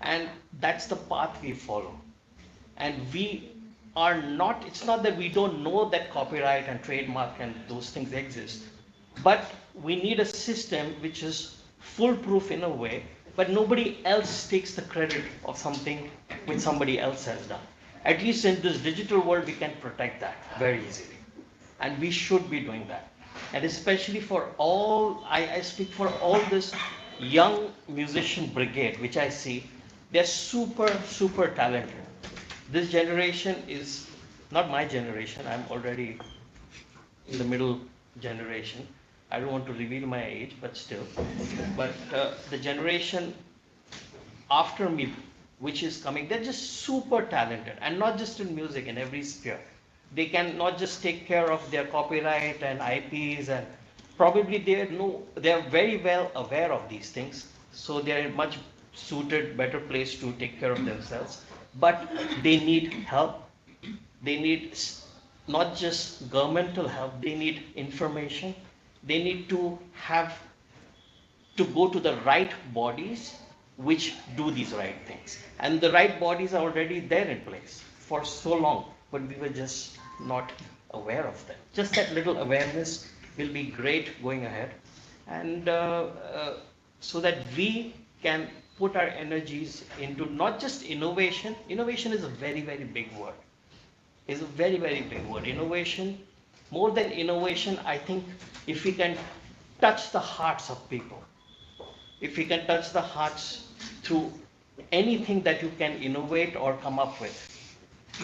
And that's the path we follow. And we are not, it's not that we don't know that copyright and trademark and those things exist, but we need a system which is foolproof in a way, but nobody else takes the credit of something which somebody else has done. At least in this digital world, we can protect that very easily. And we should be doing that. And especially for all, I speak for all this young musician brigade, which I see, they're super, super talented. This generation is not my generation. I'm already in the middle generation. I don't want to reveal my age, but still. But the generation after me, which is coming, they're just super talented, and not just in music, in every sphere. They can not just take care of their copyright and IPs, and probably they're very well aware of these things, so they're much suited, better place to take care of themselves. But they need help. They need not just governmental help, they need information. They need to go to the right bodies which do these right things. And the right bodies are already there in place for so long, but we were just not aware of them. Just that little awareness will be great going ahead. And so that we can put our energies into not just innovation. Innovation is a very, very big word. It's a very, very big word. Innovation, more than innovation, I think if we can touch the hearts of people, if we can touch the hearts through anything that you can innovate or come up with,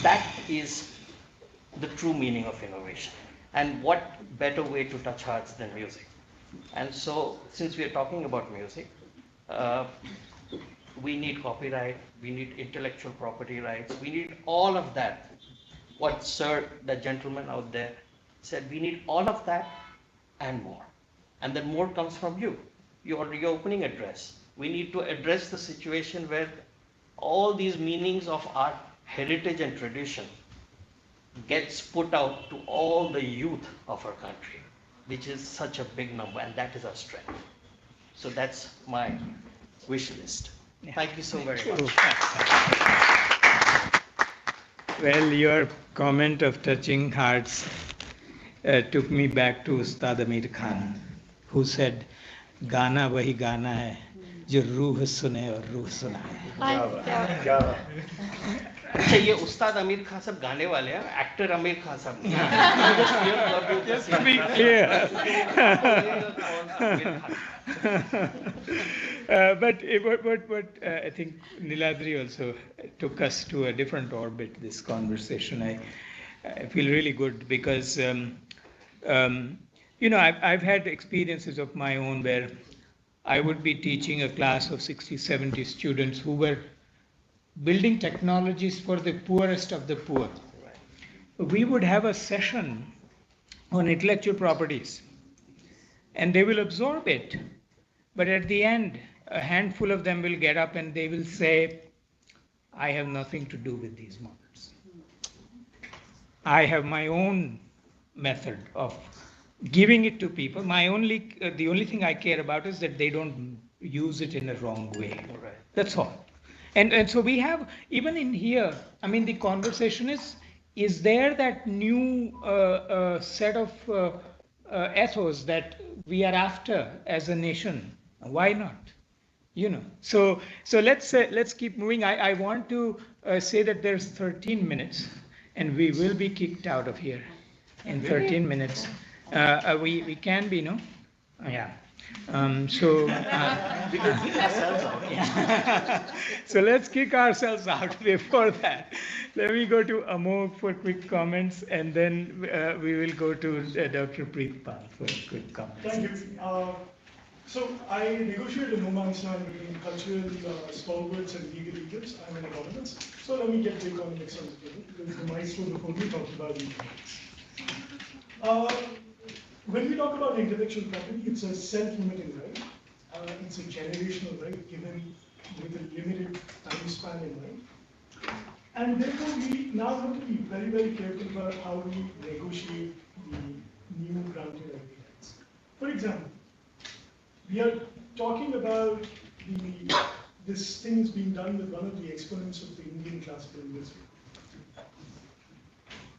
that is the true meaning of innovation. And what better way to touch hearts than music? And so, since we are talking about music, we need copyright, we need intellectual property rights, we need all of that. What Sir, the gentleman out there said, we need all of that and more. And then more comes from you, your opening address. We need to address the situation where all these meanings of our heritage and tradition gets put out to all the youth of our country, which is such a big number, and that is our strength. So that's my wish list. Thank you so very much. Well, your comment of touching hearts took me back to Ustad Amir Khan, who said, "Gana wahi gana hai, jo रूह सुने और रूह सुनाए." अच्छा, ये उस्ताद आमिर खान साहब गाने वाले हैं, एक्टर आमिर खान साहब नहीं। Just to be clear. But I think Niladri also took us to a different orbit, this conversation. I feel really good because, I've had experiences of my own where I would be teaching a class of 60, 70 students who were building technologies for the poorest of the poor. We would have a session on intellectual properties, and they will absorb it. But at the end, a handful of them will get up and they will say, I have nothing to do with these models. I have my own method of giving it to people. The only thing I care about is that they don't use it in a wrong way. Right. That's all. And so we have, even in here, I mean, the conversation is there that new set of ethos that we are after as a nation? Why not? So let's keep moving. I want to say that there's 13 minutes and we will be kicked out of here in 13 minutes. We can be, no? Yeah. We can kick ourselves out. Yeah. So let's kick ourselves out. Before that, let me go to Amog for quick comments, and then we will go to Dr. Preetpal for quick comments. Thank you. So I negotiate a no man's land between cultural stalwarts and legal eagles. I'm an economist. So let me get the economics on the table, because the maestro before me talked about economics. When we talk about intellectual property, it's a self-limiting right. It's a generational right given with a limited time span in mind. And therefore, we now have to be very, very careful about how we negotiate the new granted IP rights. For example, we are talking about this thing is being done with one of the exponents of the Indian classical music.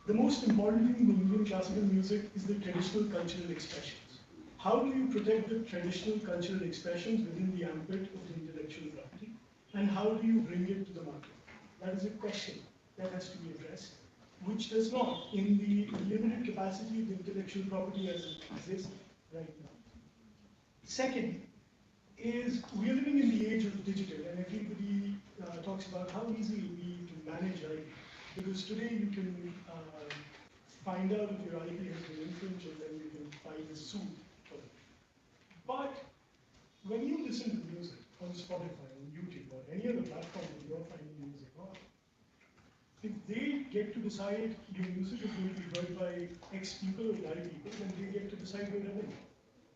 The most important thing in Indian classical music is the traditional cultural expressions. How do you protect the traditional cultural expressions within the ambit of the intellectual property? And how do you bring it to the market? That is a question that has to be addressed, which does not, in the limited capacity of the intellectual property as it exists right now. Second is, we are living in the age of digital, and everybody talks about how easy it will be to manage IP. Because today you can find out if your IP has been infringed, and then you can file a suit for it. But when you listen to music on Spotify, on YouTube, or any other platform that you're finding music on, if they get to decide your music is going to be heard by X people or Y people, then they get to decide your revenue.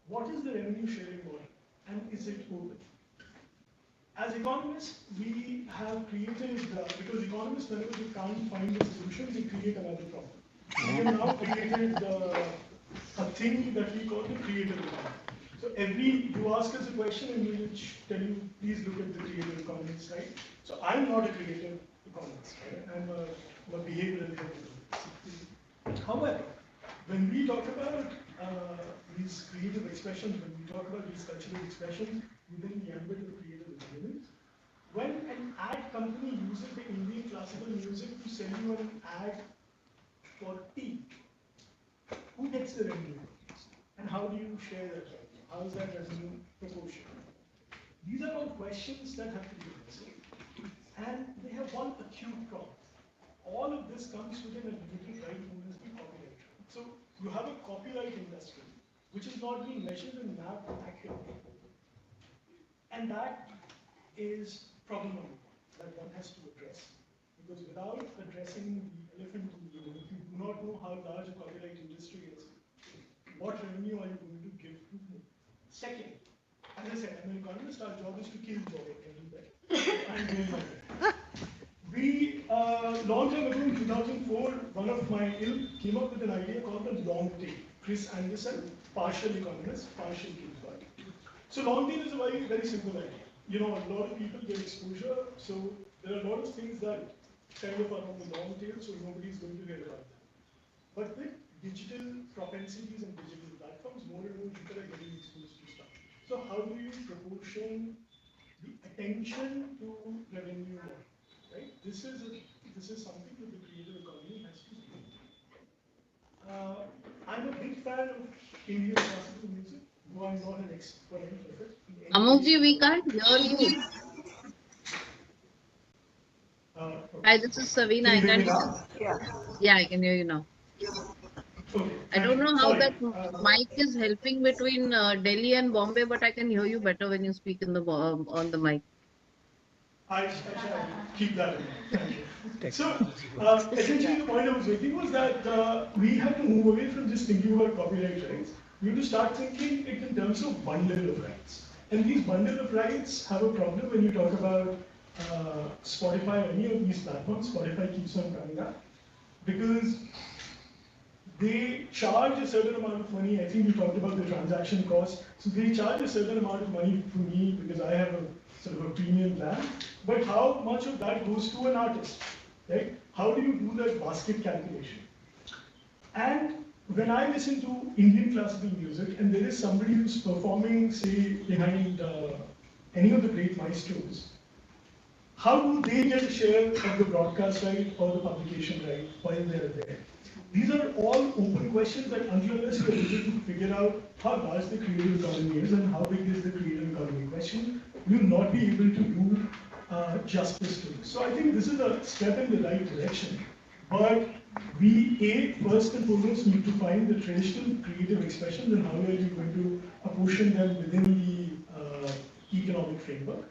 What is the revenue sharing model, and is it open? As economists, we have created, because economists, whenever they can't find a solution, they create another problem. We have now created a thing that we call the creative economy. So you ask us a question and we will tell you, please look at the creative economy slide. So I'm not a creative economist, right? I'm a behavioral economist. However, when we talk about these creative expressions, when we talk about these cultural expressions within the ambit of creative economies, when an ad company uses the Indian classical music to sell you an ad for tea, who gets the revenue? And how do you share that revenue? How is that revenue proportional? These are all questions that have to be answered. And they have one acute problem. All of this comes within a limited right known as the copyright. So you have a copyright industry which is not being measured and mapped accurately. And that is problem number one that one has to address. Because without addressing the elephant in the room, if you do not know how large a copyright industry is, what revenue are you going to give to whom? Second, as I said, I'm an economist, our job is to kill joy everywhere. I'm doing my best. We, long time ago in 2004, one of my ilk came up with an idea called the long tail. Chris Anderson, partial economist, partial killjoy. So long tail is a very, very simple idea. You know, a lot of people get exposure, so there are a lot of things that kind of are on the long tail, so nobody is going to hear about them. But with digital propensities and digital platforms, more and more people are getting exposed to stuff. So how do you proportion the attention to revenue model? Right? This is something that the creative economy has to do. I'm a big fan of Indian classical music, though I'm not an expert of it. Amogji, we can't hear you. Okay. Hi, this is Savina. Can I you hear me can't. now? Yeah, I can hear you now. Okay, I don't know how sorry. that mic is helping between Delhi and Bombay, but I can hear you better when you speak in the on the mic. I shall keep that in mind. Thank you. So, essentially, the point I was making was that we have to move away from just thinking about copyright rights. We have to start thinking it in terms of bundle of rights. And these bundle of rights have a problem when you talk about Spotify or any of these platforms. Spotify keeps on coming up because they charge a certain amount of money. I think you talked about the transaction cost. So they charge a certain amount of money for me because I have a sort of a premium plan. But how much of that goes to an artist, right? How do you do that basket calculation? And when I listen to Indian classical music and there is somebody who's performing, say, behind any of the great maestros, how do they get a share of the broadcast right or the publication right while they're there? These are all open questions that unless you're able to figure out how large the creative economy is and how big is the creative economy question, you'll not be able to do justice to this. So I think this is a step in the right direction. But we, first and foremost, need to find the traditional creative expressions and how are we going to apportion them within the economic framework.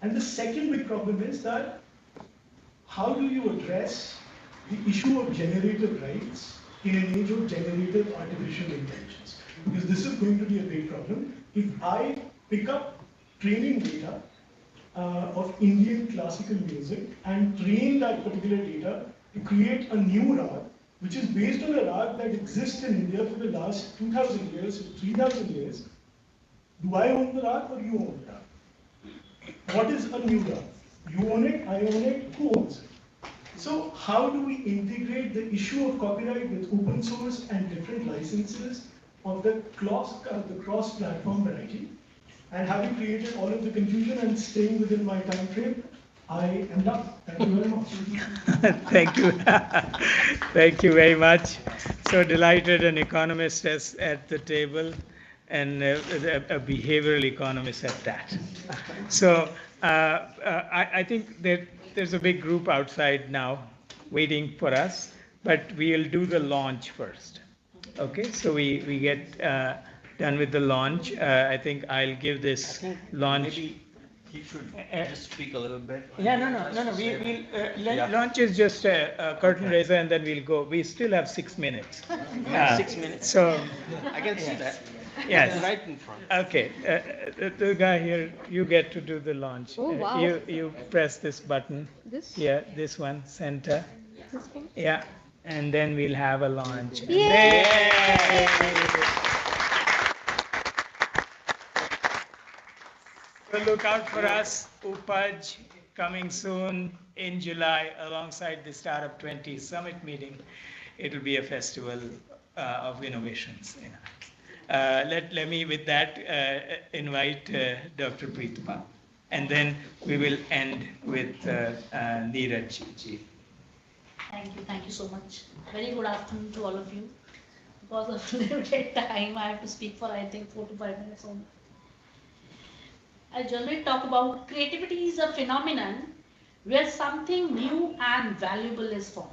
And the second big problem is that how do you address the issue of generative rights in an age of generative artificial intelligence? Because this is going to be a big problem. If I pick up training data of Indian classical music and train that particular data to create a new rag, which is based on a rag that exists in India for the last 2,000 years, 3,000 years, do I own the rag or you own the rag? What is a new rag? You own it, I own it, who owns it? So how do we integrate the issue of copyright with open source and different licenses of the cross-platform variety? And having created all of the confusion and staying within my time frame, I am done. Thank you very much. Thank you. Thank you very much. So delighted an economist is at the table and a behavioral economist at that. So I think that there's a big group outside now waiting for us, but we'll do the launch first. Okay, so we get done with the launch. I think I'll give this launch. Maybe he should just speak a little bit. Yeah, no. Launch is just a curtain raiser, and then we'll go. We still have 6 minutes. 6 minutes. So, I can see that. yes. Right in front. Okay, the guy here, you get to do the launch. Oh, wow. You press this button. This? Yeah, this one, center. This one? Yeah, and then we'll have a launch. Yay! So look out for us, UPAJ, coming soon in July alongside the Startup 20 Summit meeting. It'll be a festival of innovations. Let me, with that, invite Dr. Preetapal. And then we will end with Neeraj ji. Thank you so much. Very good afternoon to all of you. Because of limited time, I have to speak for I think 4 to 5 minutes only. I generally talk about creativity is a phenomenon where something new and valuable is formed.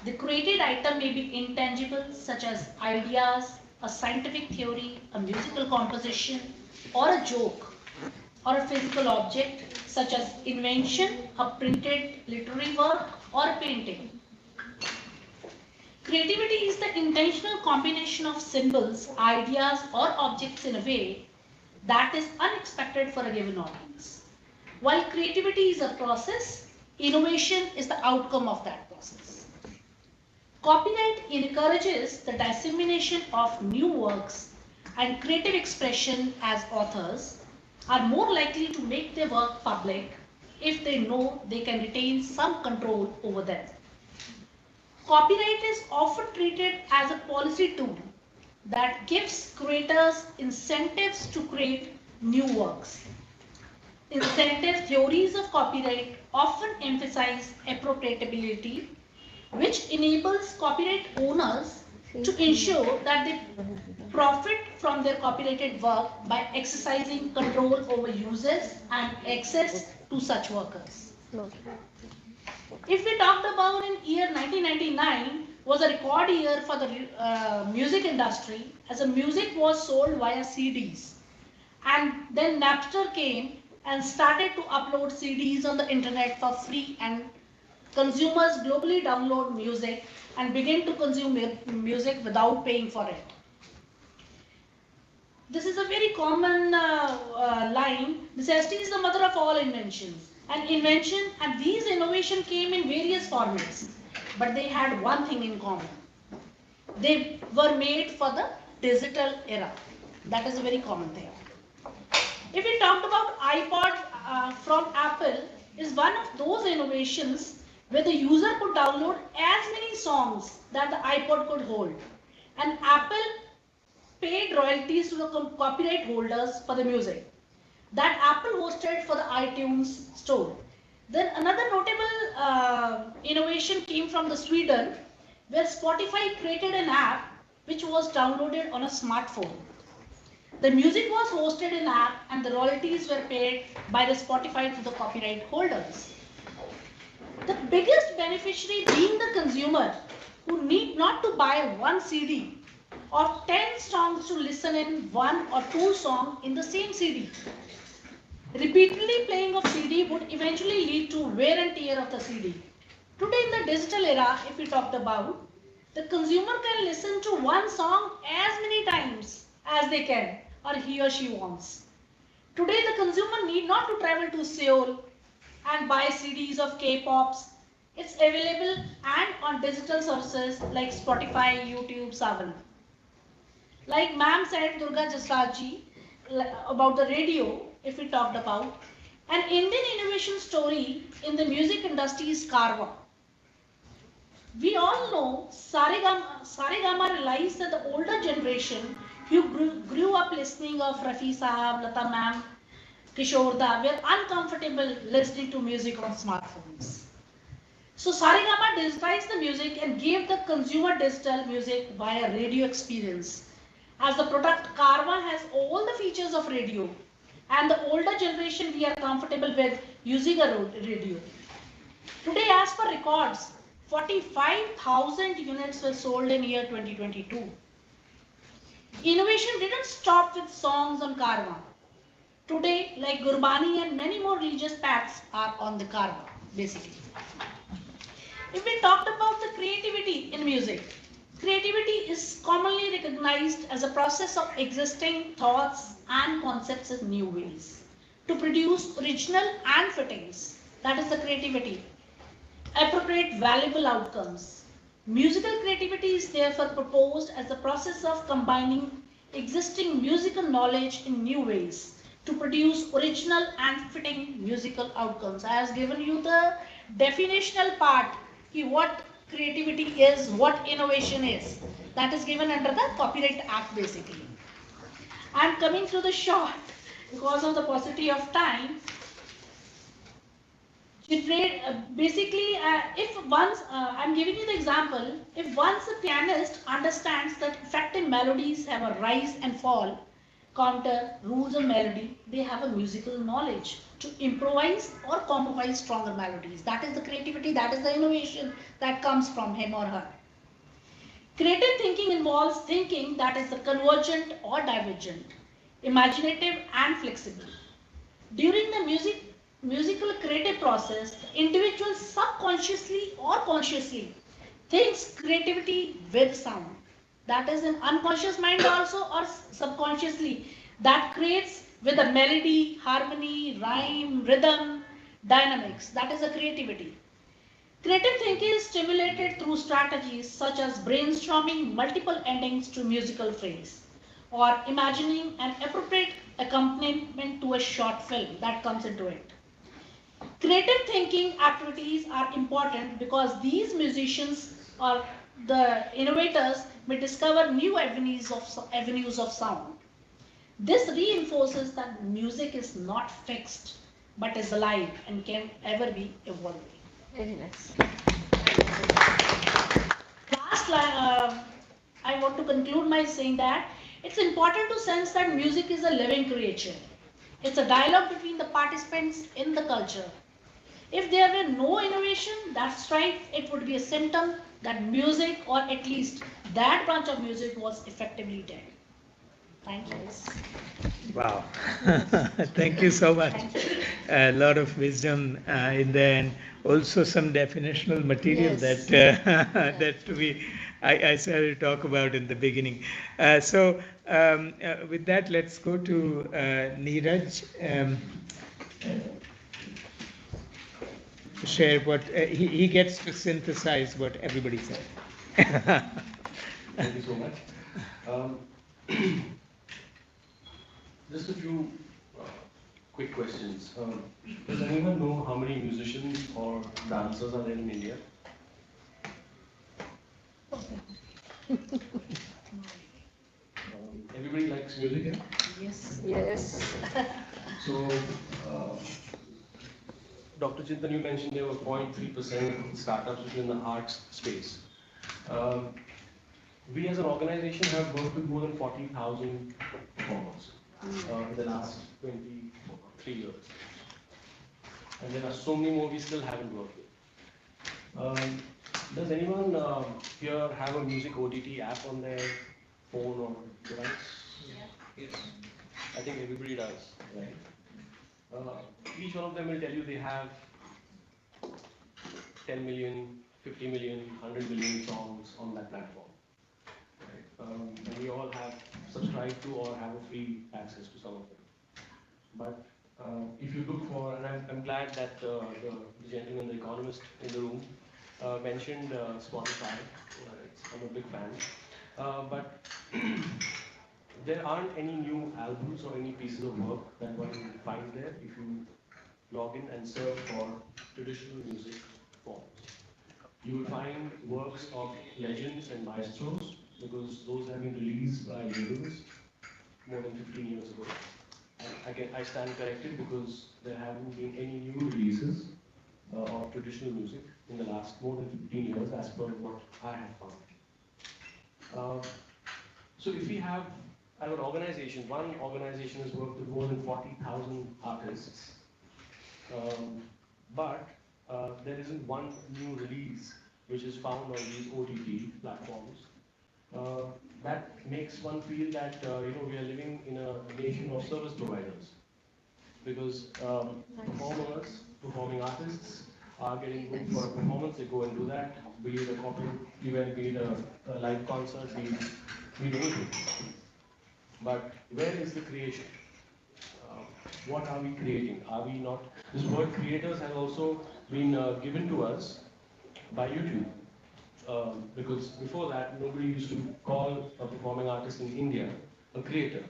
The created item may be intangible, such as ideas, a scientific theory, a musical composition, or a joke, or a physical object, such as invention, a printed literary work, or a painting. Creativity is the intentional combination of symbols, ideas, or objects in a way that is unexpected for a given audience. While creativity is a process, innovation is the outcome of that process. Copyright encourages the dissemination of new works, and creative expression as authors are more likely to make their work public if they know they can retain some control over them. Copyright is often treated as a policy tool that gives creators incentives to create new works. Incentive theories of copyright often emphasize appropriatability, which enables copyright owners to ensure that they profit from their copyrighted work by exercising control over users and access to such workers. If we talked about in year 1999, was a record year for the music industry, as the music was sold via CDs. And then Napster came and started to upload CDs on the internet for free, and consumers globally download music and begin to consume music without paying for it. This is a very common line. Necessity is the mother of all inventions. And these innovations came in various formats, but they had one thing in common. They were made for the digital era. That is a very common thing. If we talked about iPod from Apple, is one of those innovations where the user could download as many songs that the iPod could hold. And Apple paid royalties to the copyright holders for the music that Apple hosted for the iTunes store. Then another notable innovation came from the Sweden, where Spotify created an app which was downloaded on a smartphone. The music was hosted in app and the royalties were paid by the Spotify to the copyright holders. The biggest beneficiary being the consumer, who need not to buy one CD or 10 songs to listen in one or two songs in the same CD. Repeatedly playing of CD would eventually lead to wear and tear of the CD. Today in the digital era, if we talked about, the consumer can listen to one song as many times as they can or he or she wants. Today the consumer need not to travel to Seoul and buy CDs of K-pops. It's available and on digital sources like Spotify, YouTube, Savan. Like ma'am said, Durga Jasraj about the radio, if we talked about, an Indian innovation story in the music industry is Karwa. We all know Saregama realized that the older generation who grew up listening of Rafi Sahab, Lata ma'am, Kishore Da were uncomfortable listening to music on smartphones. So Saregama digitized the music and gave the consumer digital music via radio experience. As the product Karwa has all the features of radio, and the older generation we are comfortable with using a radio. Today, as per records, 45,000 units were sold in year 2022. Innovation didn't stop with songs on Karwa. Today, like Gurbani and many more religious paths are on the Karwa, basically. If we talked about the creativity in music, creativity is commonly recognized as a process of existing thoughts and concepts in new ways to produce original and fittings. That is the creativity. Appropriate valuable outcomes. Musical creativity is therefore proposed as the process of combining existing musical knowledge in new ways to produce original and fitting musical outcomes. I have given you the definitional part, what creativity is, what innovation is. That is given under the Copyright Act basically. I am coming through the short because of the paucity of time. Basically, if once, I'm giving you the example, if once a pianist understands that effective melodies have a rise and fall, counter, rules of melody, they have a musical knowledge to improvise or compose stronger melodies. That is the creativity, that is the innovation that comes from him or her. Creative thinking involves thinking that is the convergent or divergent, imaginative and flexible. During the musical creative process, the individual subconsciously or consciously thinks creativity with sound. That is an unconscious mind also or subconsciously that creates with a melody, harmony, rhyme, rhythm, dynamics. That is a creativity. Creative thinking is stimulated through strategies such as brainstorming multiple endings to musical phrase or imagining an appropriate accompaniment to a short film that comes into it. Creative thinking activities are important because these musicians or the innovators may discover new avenues of sound. This reinforces that music is not fixed but is alive and can ever be evolving. Very nice. Last line, I want to conclude by saying that it's important to sense that music is a living creature. It's a dialogue between the participants in the culture. If there were no innovation, that's right, it would be a symptom that music, or at least that branch of music, was effectively dead. Thank you. Wow. Thank you so much. Thank you. A lot of wisdom in there, and also some definitional material Yes. that I started to talk about in the beginning. With that, let's go to Neeraj. To share what he gets to synthesize what everybody said. Thank you so much. Um, just a few quick questions. Does anyone know how many musicians or dancers are there in India? Everybody likes music here? Yes. Yes. So, Dr. Chintan, you mentioned there were 0.3% startups within the arts space. Um, we as an organization have worked with more than 40,000 performers in the last 23 years. And there are so many more we still haven't worked with. Does anyone here have a music OTT app on their phone or device? Yes. I think everybody does, right? Each one of them will tell you they have 10 million, 50 million, 100 million songs on that platform. Right? And we all have subscribed to or have a free access to some of them. But if you look for, and I'm glad that the gentleman, the economist in the room, mentioned Spotify. I'm a big fan. But there aren't any new albums or any pieces of work that one can find there if you log in and search for traditional music forms. You will find works of legends and maestros, because those have been released by labels more than 15 years ago. Again, I stand corrected because there haven't been any new releases of traditional music in the last more than 15 years, as per what I have found. So if we have, as an organization, one organization has worked with more than 40,000 artists, but there isn't one new release which is found on these OTT platforms. That makes one feel that we are living in a nation of service providers, because performing artists are getting booked for a performance, they go and do that, be it a corporate event, be it a live concert, be it anything. But where is the creation? What are we creating? Are we not? This word creators has also been given to us by YouTube. Because before that, nobody used to call a performing artist in India a creator.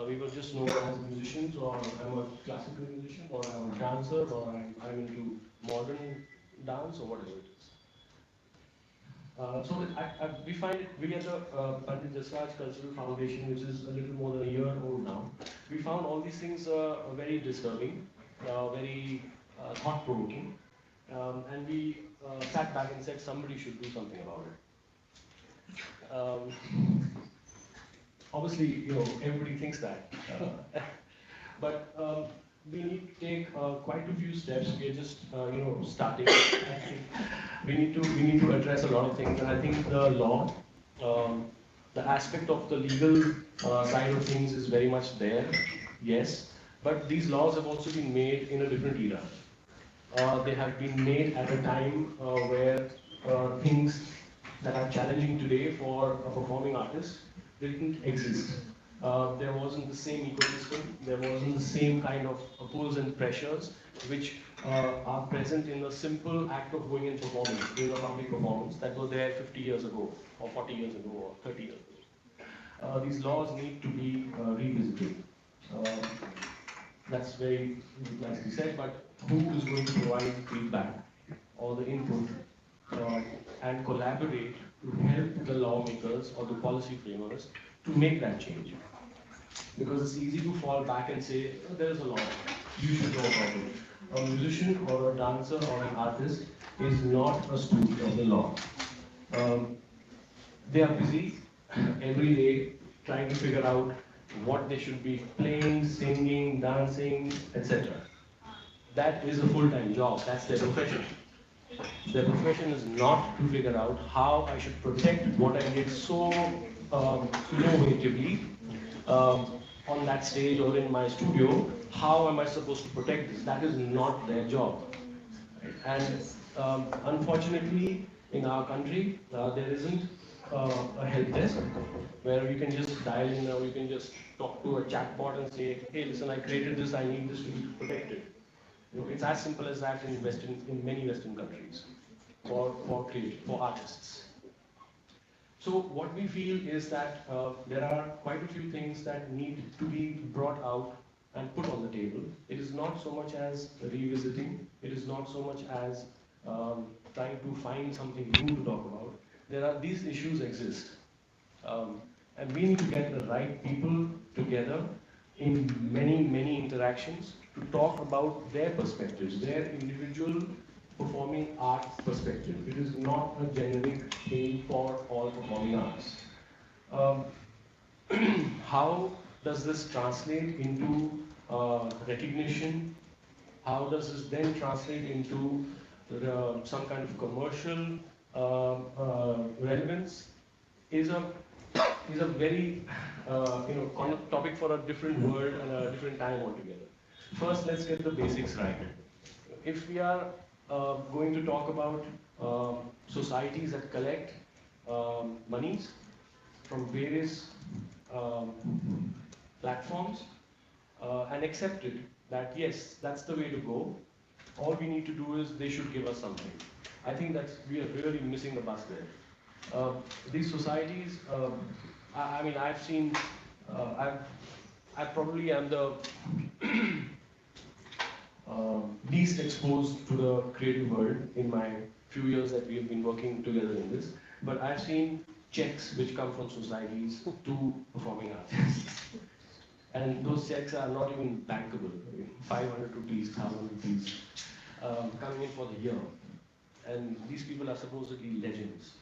We were just known as musicians, or I'm a classical musician, or I'm a dancer, or I'm into modern dance, or whatever it is. We find it, we at the Pandit Jasraj Cultural Foundation, which is a little more than a year old now, we found all these things very disturbing, very thought-provoking, and we sat back and said somebody should do something about it. Obviously, everybody thinks that, but we need to take quite a few steps. We are just, starting. I think we need to address a lot of things, and I think the law, the aspect of the legal side of things is very much there. Yes, but these laws have also been made in a different era. They have been made at a time where things that are challenging today for a performing artist didn't exist. There wasn't the same ecosystem, there wasn't the same kind of pulls and pressures which are present in the simple act of going and performing, doing a public performance that was there 50 years ago, or 40 years ago, or 30 years ago. These laws need to be revisited. That's very nicely said, but who is going to provide feedback or the input and collaborate to help the lawmakers or the policy framers to make that change? Because it's easy to fall back and say, oh, there is a law, you should know about it. A musician or a dancer or an artist is not a student of the law. They are busy every day trying to figure out what they should be playing, singing, dancing, etc. that is a full-time job. That's their profession. Their profession is not to figure out how I should protect what I did so innovatively on that stage or in my studio. How am I supposed to protect this? That is not their job. And unfortunately, in our country, there isn't a help desk where you can just dial in or you can just talk to a chatbot and say, hey, listen, I created this, I need this to be protected. You know, it's as simple as that in many Western countries for artists. So what we feel is that there are quite a few things that need to be brought out and put on the table. It is not so much as revisiting. It is not so much as trying to find something new to talk about. These issues exist. And we need to get the right people together in many interactions to talk about their perspectives, their individual performing art perspective. It is not a generic thing for all performing arts. Um, how does this translate into recognition? How does this then translate into some kind of commercial relevance? Is a very topic for a different world and a different time altogether. First, let's get the basics right. If we are going to talk about societies that collect monies from various platforms and accept it that yes, that's the way to go. All we need to do is they should give us something. I think that we are really missing the bus there. These societies, I mean, I've seen, I probably am the least exposed to the creative world in my few years that we have been working together in this. But I've seen checks which come from societies to performing artists. And those checks are not even bankable. I mean, 500 rupees, 1,000 rupees coming in for the year. And these people are supposedly legends.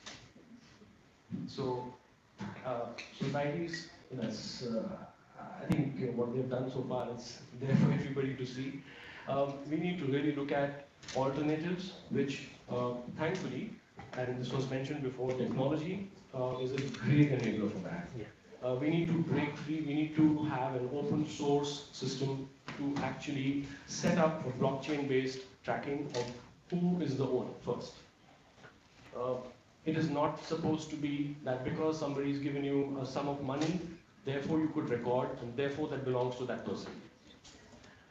So, societies, I think what they've done so far is there for everybody to see. We need to really look at alternatives, which thankfully, and this was mentioned before, technology is a great enabler for that. Yeah. We need to break free, we need to have an open source system to actually set up a blockchain-based tracking of who is the owner first. It is not supposed to be that because somebody has given you a sum of money, therefore you could record, and therefore that belongs to that person.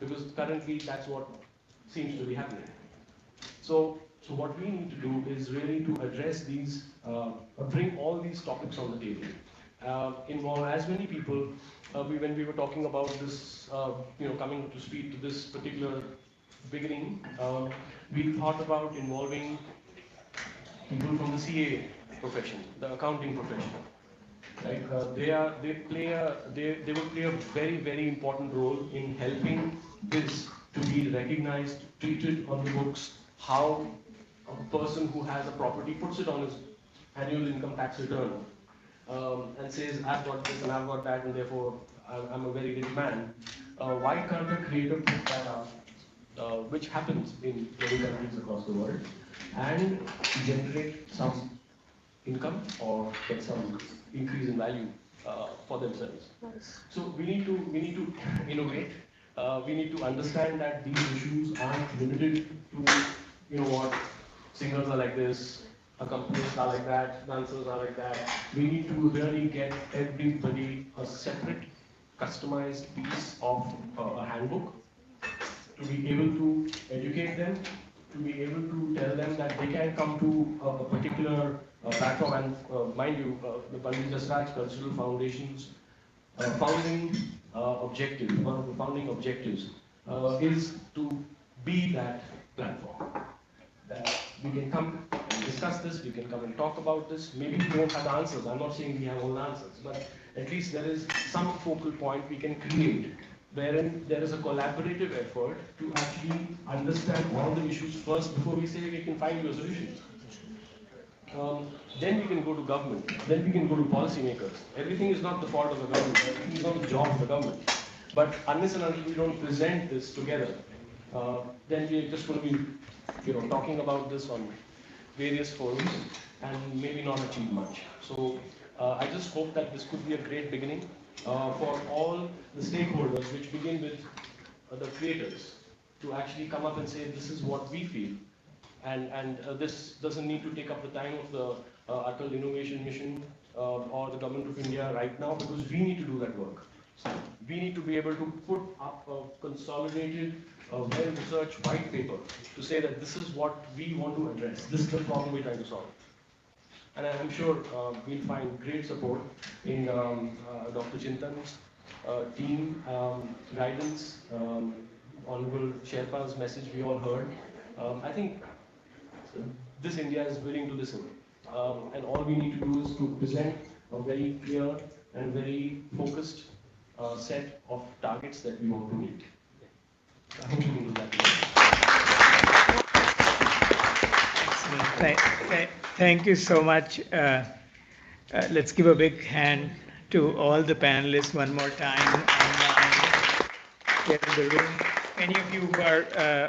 Because currently that's what seems to be happening. So what we need to do is really to address these, bring all these topics on the table, involve as many people. When we were talking about this, coming to speed to this particular beginning, we thought about involving people from the CA profession, the accounting profession. Right? They will play a very important role in helping this to be recognized, treated on the books, how a person who has a property puts it on his annual income tax return and says, I've got this and I've got that, and therefore I'm a very rich man. Why can't a creator put that up, which happens in many countries across the world, and generate some income or get some increase in value for themselves? So we need to innovate. We need to understand that these issues aren't limited to singers are like this, accompanists are like that, dancers are like that. We need to really get everybody a separate, customized piece of a handbook to be able to educate them, to be able to tell them that they can come to a particular platform. And mind you, the Pandit Jasraj Cultural Foundation's founding objective, one of the founding objectives, is to be that platform. That we can come and discuss this, we can come and talk about this. Maybe we don't have the answers. I'm not saying we have all the answers, but at least there is some focal point we can create wherein there is a collaborative effort to actually understand all the issues first before we say we can find you a solution. Then we can go to government, then we can go to policymakers. Everything is not the fault of the government, everything is not the job of the government. But unless and until we don't present this together, then we're just going to be, talking about this on various forums and maybe not achieve much. So I just hope that this could be a great beginning for all the stakeholders, which begin with the creators, to actually come up and say, this is what we feel. And this doesn't need to take up the time of the Atal Innovation Mission or the Government of India right now, because we need to do that work. So we need to be able to put up a consolidated, well-researched white paper to say that this is what we want to address. This is the problem we're trying to solve. And I'm sure we'll find great support in Dr. Chintan's team, guidance, Honorable Sherpa's message we all heard. I think this India is willing to listen. And all we need to do is to present a very clear and very focused set of targets that we want to meet. I hope we can do that. Thank you so much. Let's give a big hand to all the panelists one more time online here in the room. Many of you who are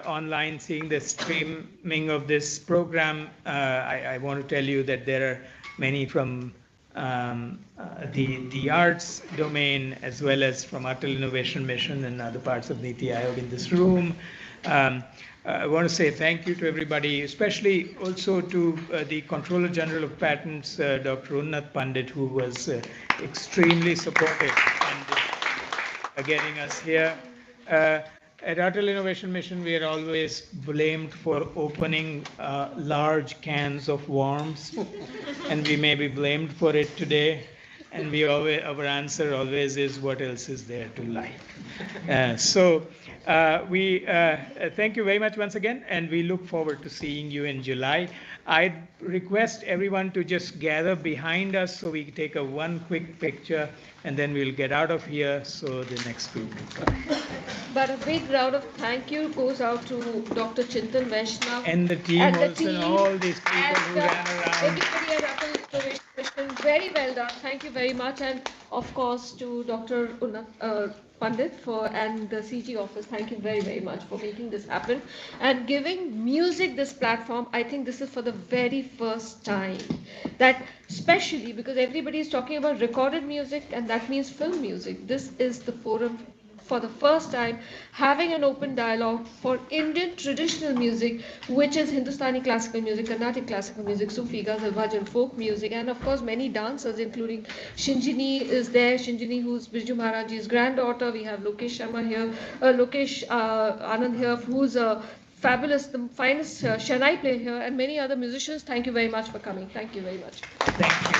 online seeing the streaming of this program, I want to tell you that there are many from the arts domain, as well as from Atal Innovation Mission and other parts of Niti Aayog in this room. I want to say thank you to everybody, especially also to the Controller General of Patents, Dr. Unnat Pandit, who was extremely supportive in getting us here. At Atal Innovation Mission, we are always blamed for opening large cans of worms, and we may be blamed for it today. And our answer always is, what else is there to like? We thank you very much once again, and we look forward to seeing you in July. I request everyone to just gather behind us so we can take one quick picture, and then we'll get out of here so the next group can come. But a big round of thank you goes out to Dr. Chintan Vaishnav and the team and all these people who ran around. Everybody at Atal Innovation Mission, very well done. Thank you very much. And of course to Dr. Unnat Pandit and the CG office. Thank you very, very much for making this happen and giving music this platform. I think this is for the very first time that, especially because everybody is talking about recorded music, and that means film music. This is the forum for the first time having an open dialogue for Indian traditional music, which is Hindustani classical music, Carnatic classical music, Sufi, Ghazal, Bhajan, folk music, and of course many dancers, including Shinjini is there. Shinjini, who's Birju Maharajji's granddaughter. We have Lokesh Sharma here, Lokesh Anand here, who's a fabulous, the finest Shanai player here, and many other musicians. Thank you very much for coming. Thank you very much. Thank you.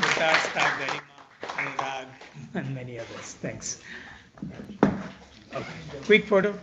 Vikas, Garima, Anurag, and many others. Thanks. Okay. Quick photo.